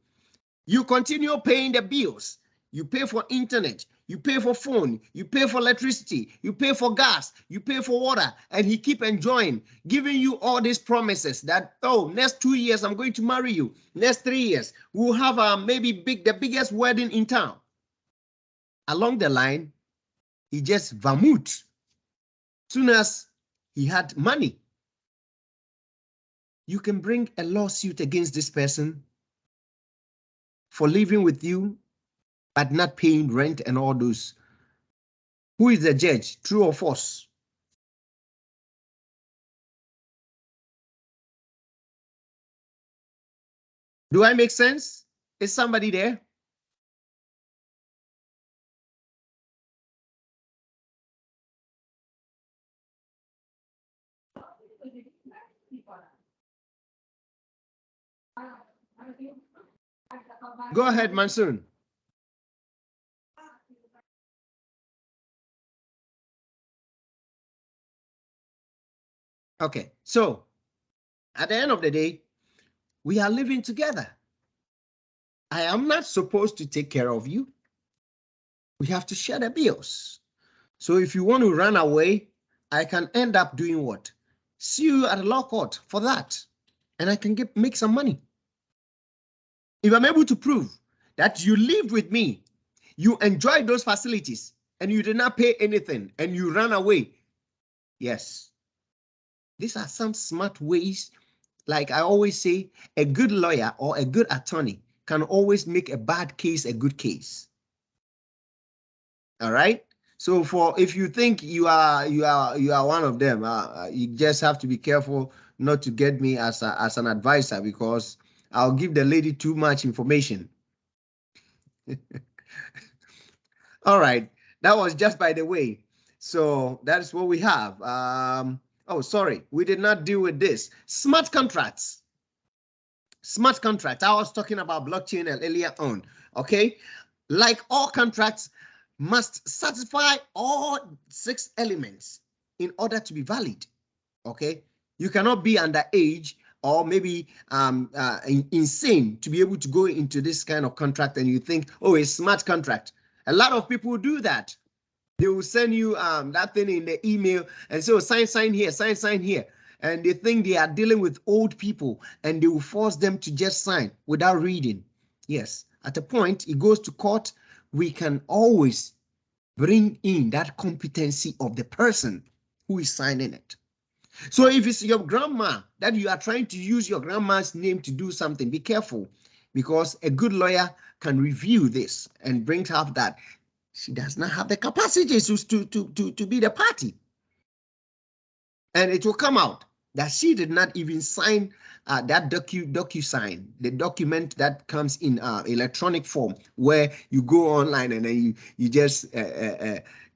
You continue paying the bills. You pay for internet. You pay for phone. You pay for electricity. You pay for gas. You pay for water. And he keep enjoying, giving you all these promises that, oh, next 2 years, I'm going to marry you. Next 3 years, we'll have maybe the biggest wedding in town. Along the line, he just vamoot. Soon as he had money, you can bring a lawsuit against this person for living with you but not paying rent and all those. Who is the judge? True or false? Do I make sense? Is somebody there? Go ahead, Mansoon. Okay, so at the end of the day, we are living together. I am not supposed to take care of you. We have to share the bills. So if you want to run away, I can end up doing what? Sue you at a law court for that. and I can make some money. If I'm able to prove that you lived with me, you enjoyed those facilities, and you did not pay anything, and you ran away, yes. These are some smart ways. Like I always say, a good lawyer or a good attorney can always make a bad case a good case. All right. So if you think you are one of them, you just have to be careful not to get me as an advisor, because I'll give the lady too much information. All right, that was just by the way. So that's what we have. Oh, sorry, we did not deal with this. Smart contracts. Smart contract. I was talking about blockchain earlier on. Okay, like all contracts must satisfy all 6 elements in order to be valid. Okay, you cannot be underage or maybe insane to be able to go into this kind of contract and you think, oh, a smart contract. A lot of people do that. They will send you that thing in the email and say, oh, sign here, sign here. And they think they are dealing with old people and they will force them to just sign without reading. Yes, at a point it goes to court, we can always bring in that competency of the person who is signing it. So if it's your grandma that you are trying to use your grandma's name to do something, be careful, because a good lawyer can review this and bring up that she does not have the capacity to be the party. And it will come out that she did not even sign that DocuSign, the document that comes in electronic form, where you go online and then you just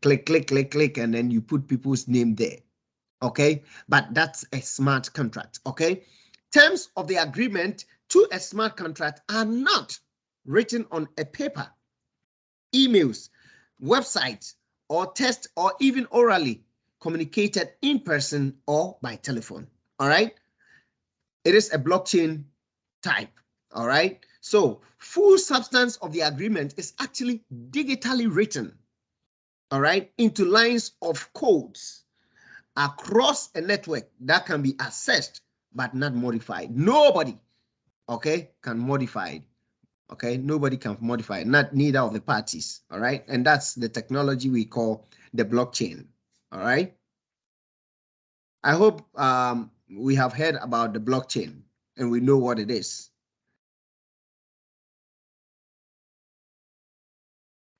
click, and then you put people's name there. Okay, but that's a smart contract. Okay, terms of the agreement to a smart contract are not written on a paper, emails, websites, or text, or even orally communicated in person or by telephone. All right, it is a blockchain type. All right, so full substance of the agreement is actually digitally written, all right, into lines of codes across a network that can be accessed but not modified. Nobody, okay, can modify it. Okay, nobody can modify it, neither of the parties. All right, and that's the technology we call the blockchain. All right, I hope we have heard about the blockchain and we know what it is.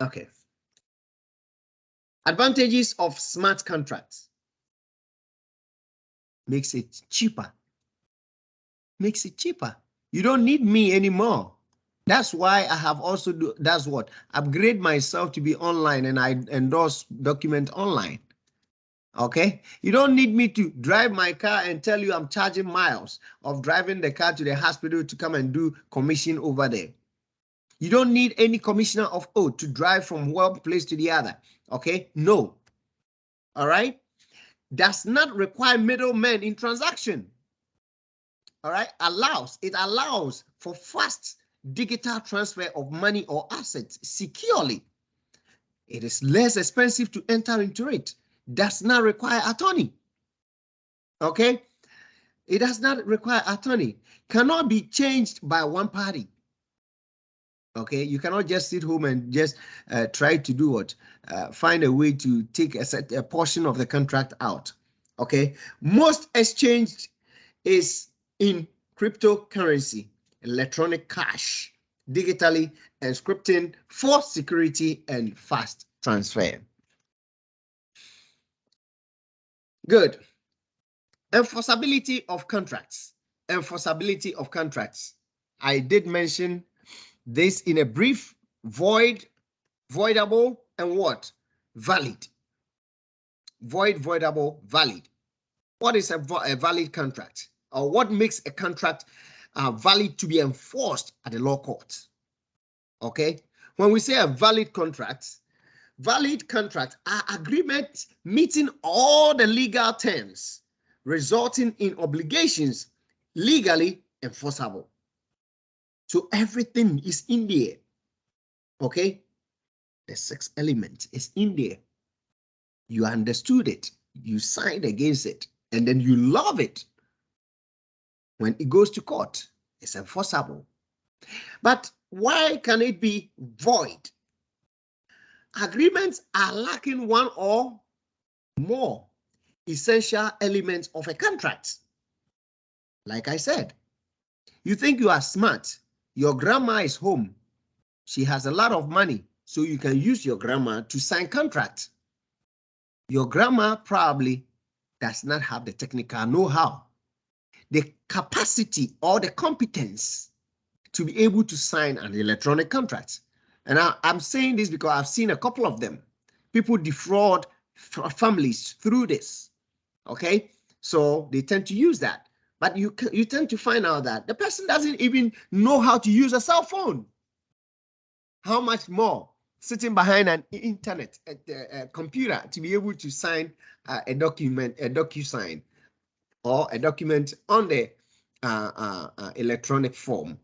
Okay, advantages of smart contracts. Makes it cheaper. Makes it cheaper. You don't need me anymore. That's why I have also upgrade myself to be online, and I endorse document online. Okay, you don't need me to drive my car and tell you I'm charging miles of driving the car to the hospital to come and do commission over there. You don't need any commissioner of oath to drive from one place to the other. Okay, no. All right, does not require middlemen in transaction. All right, it allows for fast digital transfer of money or assets securely. It is less expensive to enter into it. Does not require attorney. Okay, it does not require attorney. Cannot be changed by one party. Okay, you cannot just sit home and just try to do what? Find a way to take a portion of the contract out. Okay, most exchanged is in cryptocurrency, electronic cash, digitally encrypting for security and fast transfer. Good. Enforceability of contracts. Enforceability of contracts. I did mention this in a brief. Void, voidable, and what? Valid. Void, voidable, valid. What is a valid contract? Or what makes a contract valid to be enforced at the law court? Okay, when we say a valid contracts are agreements meeting all the legal terms, resulting in obligations legally enforceable. So everything is in there. Okay, the 6 element is in there. You understood it, you signed against it, and then you love it. When it goes to court, it's enforceable. But why can it be void? Agreements are lacking one or more essential elements of a contract. Like I said, you think you are smart, your grandma is home, she has a lot of money, so you can use your grandma to sign contracts. Your grandma probably does not have the technical know-how, the capacity or the competence to be able to sign an electronic contract. And I'm saying this because I've seen a couple of them. People defraud families through this, okay? So they tend to use that. But you tend to find out that the person doesn't even know how to use a cell phone. How much more sitting behind an internet, a computer, to be able to sign a document, a DocuSign, or a document on the electronic form.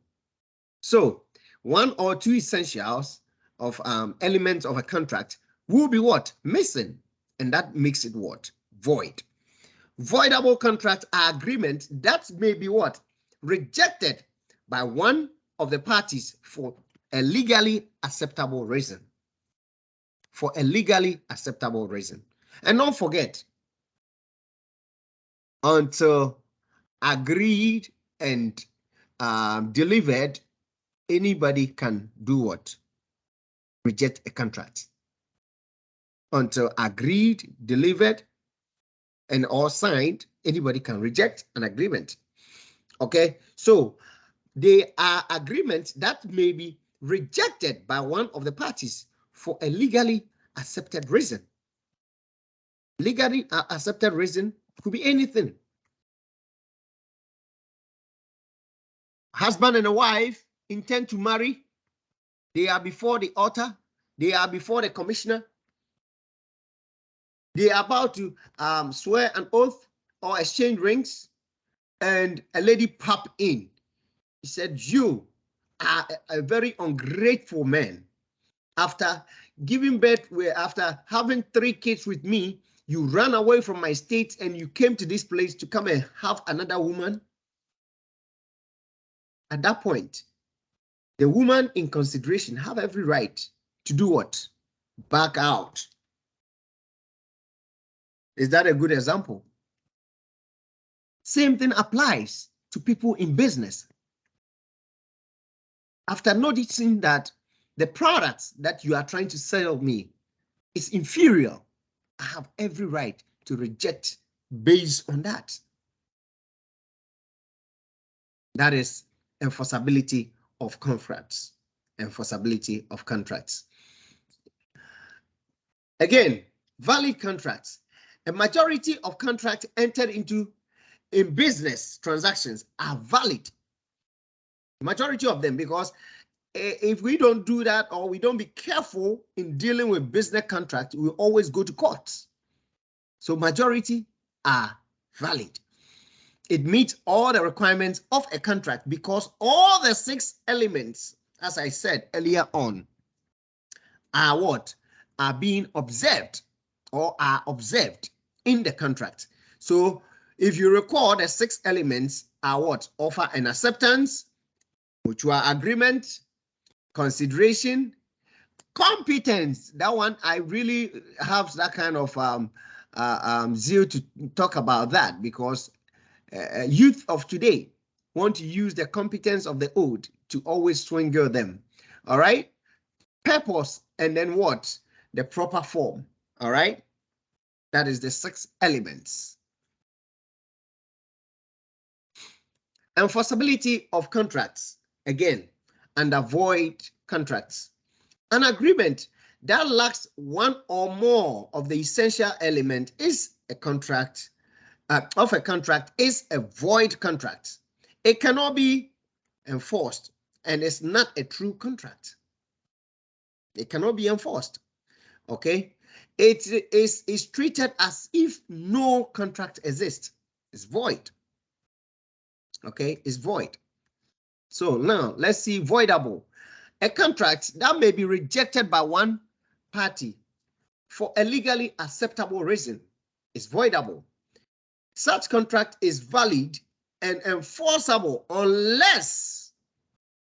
So one or two essentials of elements of a contract will be what? Missing. And that makes it what? Void. Voidable contracts are agreements that may be what? Rejected by one of the parties for a legally acceptable reason. For a legally acceptable reason. And don't forget, until agreed and delivered, anybody can do what? Reject a contract. Until agreed, delivered, and or signed, anybody can reject an agreement. Okay, so they are agreements that may be rejected by one of the parties for a legally accepted reason. Legally accepted reason could be anything. Husband and a wife intend to marry. They are before the altar. They are before the commissioner. They are about to swear an oath or exchange rings, and a lady popped in. He said, "You are a very ungrateful man. After giving birth, after having 3 kids with me, you ran away from my state and you came to this place to come and have another woman." At that point, the woman in consideration have every right to do what? Back out. Is that a good example? Same thing applies to people in business. After noticing that the products that you are trying to sell me is inferior, I have every right to reject based on that. That is enforceability of contracts. Enforceability of contracts. Again, valid contracts. A majority of contracts entered into in business transactions are valid. Majority of them, because if we don't do that or we don't be careful in dealing with business contracts, we always go to court. So majority are valid. It meets all the requirements of a contract because all the 6 elements, as I said earlier on, are what? Are being observed or are observed in the contract. So if you recall, the 6 elements are what? Offer and acceptance, mutual agreement, consideration, competence. That one, I really have that kind of zeal to talk about that, because youth of today want to use the competence of the old to always swindle them. All right. Purpose, and then what? The proper form. All right. That is the 6 elements. Enforceability of contracts. Again, under void contracts. An agreement that lacks one or more of the essential element is a contract. Of a contract is a void contract. It cannot be enforced, and it's not a true contract. It cannot be enforced. Okay, it is treated as if no contract exists. It's void. Okay, it's void. So now let's see voidable. A contract that may be rejected by one party for a legally acceptable reason is voidable. Such contract is valid and enforceable unless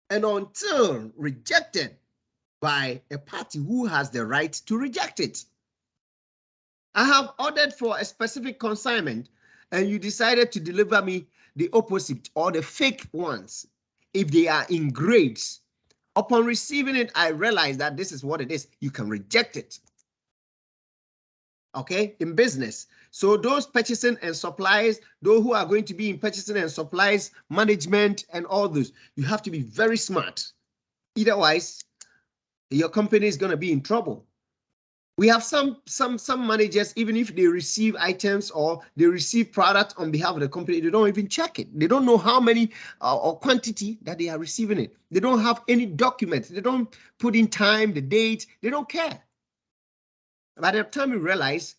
and until rejected by a party who has the right to reject it. I have ordered for a specific consignment and you decided to deliver me the opposite or the fake ones. If they are in grades, upon receiving it, I realize that this is what it is. You can reject it. Okay, in business. So those purchasing and supplies, those who are going to be in purchasing and supplies, management and all those, you have to be very smart. Otherwise, your company is going to be in trouble. We have some managers, even if they receive items or they receive product on behalf of the company, they don't even check it. They don't know how many or quantity that they are receiving it. They don't have any documents. They don't put in time, the date. They don't care. By the time you realize,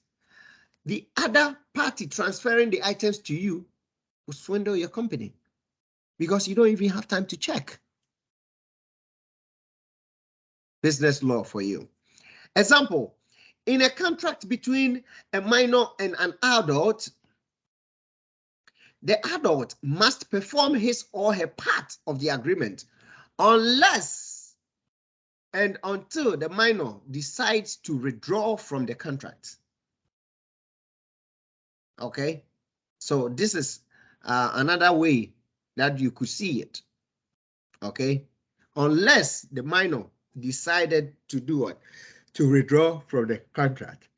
the other party transferring the items to you will swindle your company because you don't even have time to check. Business law for you. Example, in a contract between a minor and an adult, the adult must perform his or her part of the agreement unless and until the minor decides to withdraw from the contract. Okay, so this is another way that you could see it. Okay, unless the minor decided to do what? To withdraw from the contract.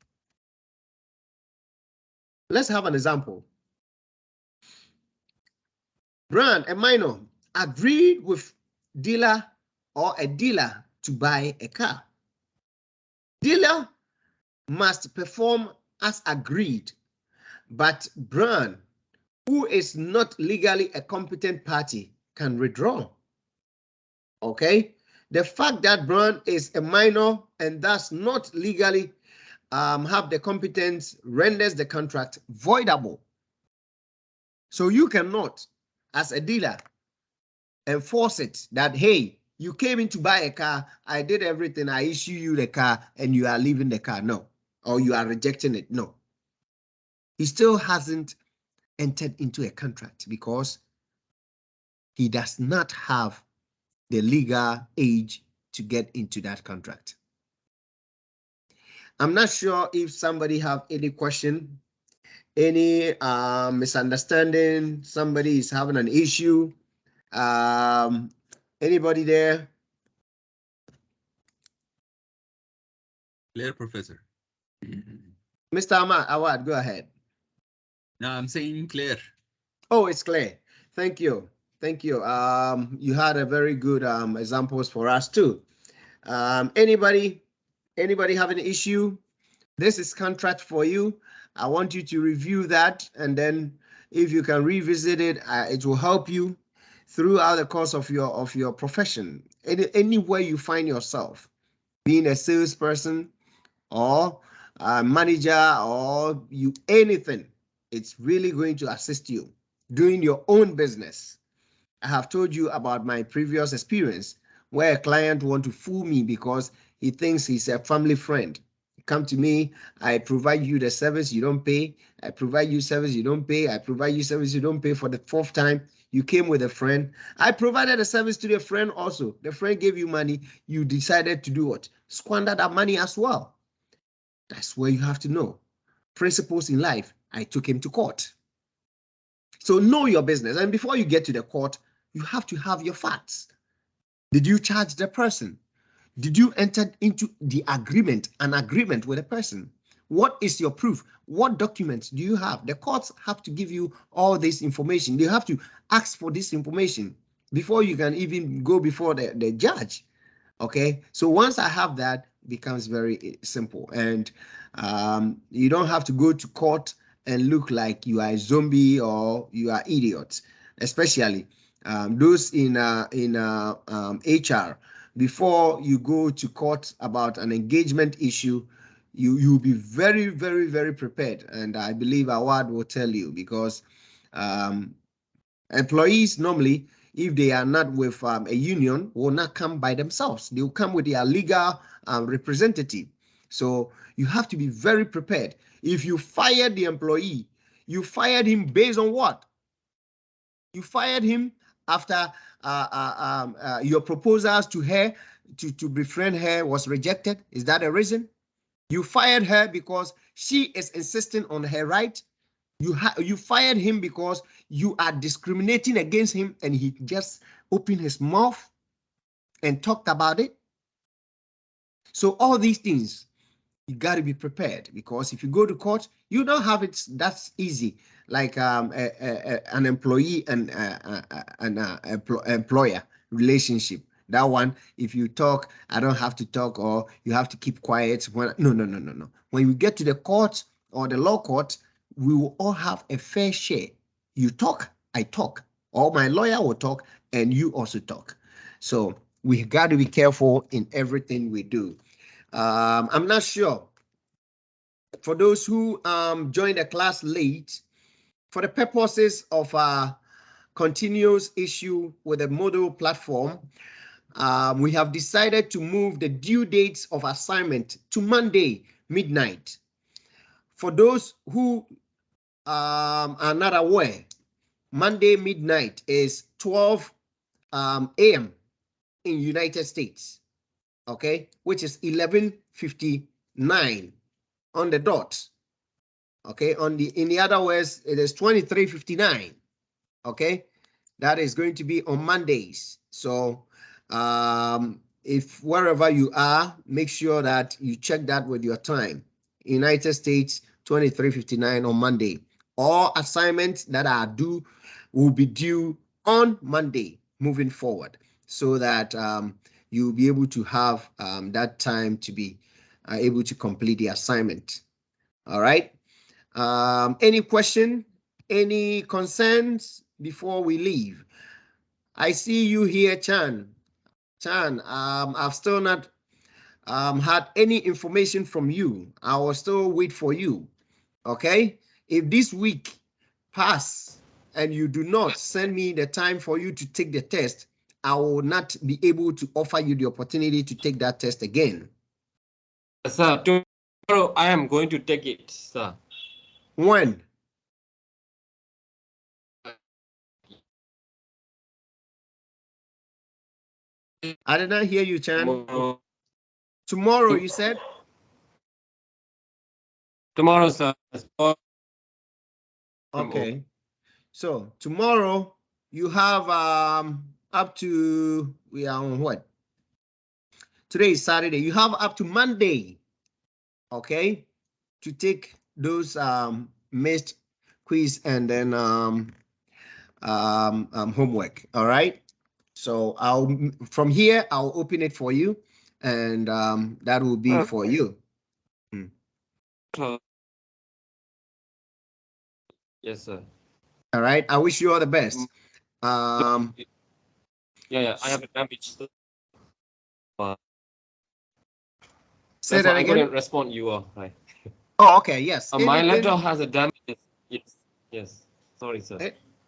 Let's have an example. Brand, a minor, agreed with dealer or a dealer to buy a car. Dealer must perform as agreed, but Brand, who is not legally a competent party, can withdraw. Okay, the fact that Brand is a minor and thus not legally have the competence renders the contract voidable. So you cannot, as a dealer, enforce it that, hey, you came in to buy a car, I did everything, I issue you the car, and you are leaving the car. No. Or you are rejecting it. No. He still hasn't entered into a contract because he does not have the legal age to get into that contract. I'm not sure if somebody have any question, any misunderstanding, somebody is having an issue. Anybody there? Clear, Professor. Mr. Awad, go ahead. No, I'm saying clear. Oh, it's clear. Thank you. Thank you. You had a very good examples for us too. Anybody have an issue? This is contract for you. I want you to review that, and then if you can revisit it, it will help you throughout the course of your profession. Anywhere you find yourself, being a salesperson or a manager or anything, it's really going to assist you doing your own business. I have told you about my previous experience where a client want to fool me because he thinks he's a family friend. Come to me, I provide you the service, you don't pay. I provide you service, you don't pay. I provide you service, you don't pay. For the fourth time, you came with a friend. I provided a service to the friend also. The friend gave you money. You decided to do what? Squander that money as well. That's where you have to know principles in life. I took him to court. So know your business. And before you get to the court, you have to have your facts. Did you charge the person? Did you enter into the agreement, an agreement with a person? What is your proof? What documents do you have? The courts have to give you all this information. They have to ask for this information before you can even go before the judge. Okay, so once I have that, it becomes very simple, and you don't have to go to court and look like you are a zombie or you are idiots, especially those in HR. Before you go to court about an engagement issue, you'll be very, very, very prepared, and I believe Awad will tell you, because employees normally, if they are not with a union, will not come by themselves. They will come with their legal representative. So you have to be very prepared. If you fire the employee, you fired him based on what? You fired him after your proposals to her to befriend her was rejected. Is that a reason? You fired her because she is insisting on her right. You fired him because you are discriminating against him, and he just opened his mouth and talked about it. So all these things, you got to be prepared, because if you go to court, you don't have it that's easy like an employee and an employer relationship. That one, if you talk, I don't have to talk, or you have to keep quiet. When no. When you get to the court or the law court, we will all have a fair share. You talk, I talk, or my lawyer will talk, and you also talk. So we got to be careful in everything we do. I'm not sure. For those who joined the class late, for the purposes of our continuous issue with the Moodle platform, we have decided to move the due dates of assignment to Monday midnight. For those who are not aware, Monday midnight is 12 a.m. in United States, okay, which is 11:59 on the dot. Okay, in the other words, it is 23:59. Okay, that is going to be on Mondays. So if wherever you are, make sure that you check that with your time. United States, 23:59 on Monday. All assignments that are due will be due on Monday moving forward, so that you'll be able to have that time to be able to complete the assignment. All right. Any question, any concerns before we leave? I see you here, Chan. Chan, I've still not had any information from you. I will still wait for you. Okay. If this week pass and you do not send me the time for you to take the test, I will not be able to offer you the opportunity to take that test again. Sir, tomorrow I am going to take it, sir. When? I did not hear you, Chan. Tomorrow, you said? Tomorrow, sir. Okay. So tomorrow you have up to, we are on what? Today is Saturday. You have up to Monday, okay, to take those missed quiz and then homework. All right. So from here I'll open it for you, and that will be for you. Yes, sir. All right. I wish you all the best. Yeah, I have a damage. Say that I again. couldn't respond you all, right? Oh, okay. Yes. My laptop has a damage. Yes. Sorry, sir.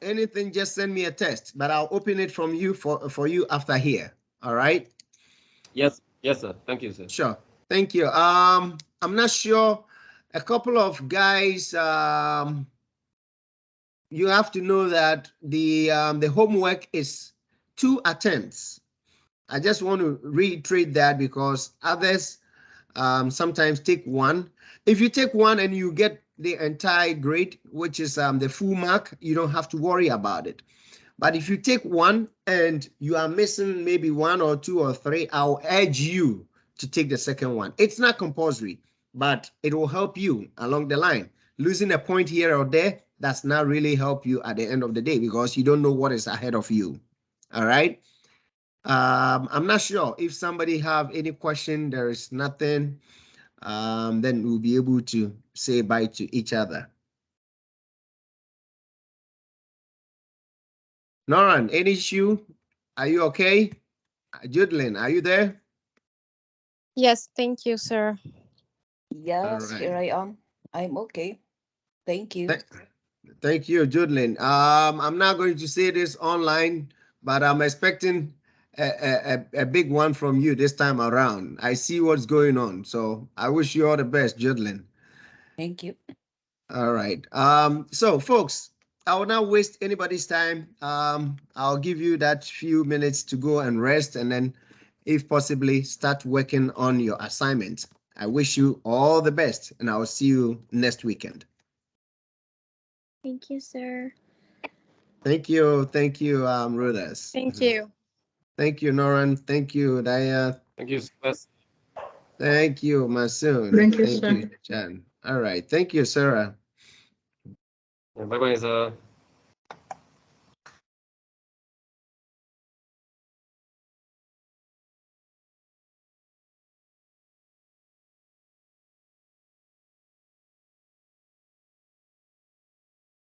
Anything, just send me a text, but I'll open it from you for you after here. All right. Yes, sir. Thank you, sir. Sure. Thank you. I'm not sure. A couple of guys, you have to know that the homework is 2 attempts. I just want to reiterate that, because others sometimes take one. If you take one and you get the entire grade, which is the full mark, you don't have to worry about it. But if you take one and you are missing maybe 1 or 2 or 3, I'll urge you to take the second one. It's not compulsory, but it will help you along the line. Losing a point here or there does not really help you at the end of the day, because you don't know what is ahead of you. All right. I'm not sure if somebody have any question. There is nothing. Then we'll be able to say bye to each other. Noran, any issue? Are you okay? Judlin, are you there? Yes, thank you, sir. Yes, All here right. I am. I'm okay. Thank you. Thank you, Judlin. I'm not going to say this online, but I'm expecting a big one from you this time around. I see what's going on, so I wish you all the best, Judlin. Thank you. All right. So, folks, I will not waste anybody's time. I'll give you that few minutes to go and rest, and then, if possibly, start working on your assignment. I wish you all the best, and I'll see you next weekend. Thank you, sir. Thank you, Rudas. Thank you. Thank you, Noran. Thank you, Daya. Thank you, sir. Thank you, Masoon. Thank you, sir. Chan. All right. Thank you, Sarah. Bye bye, sir.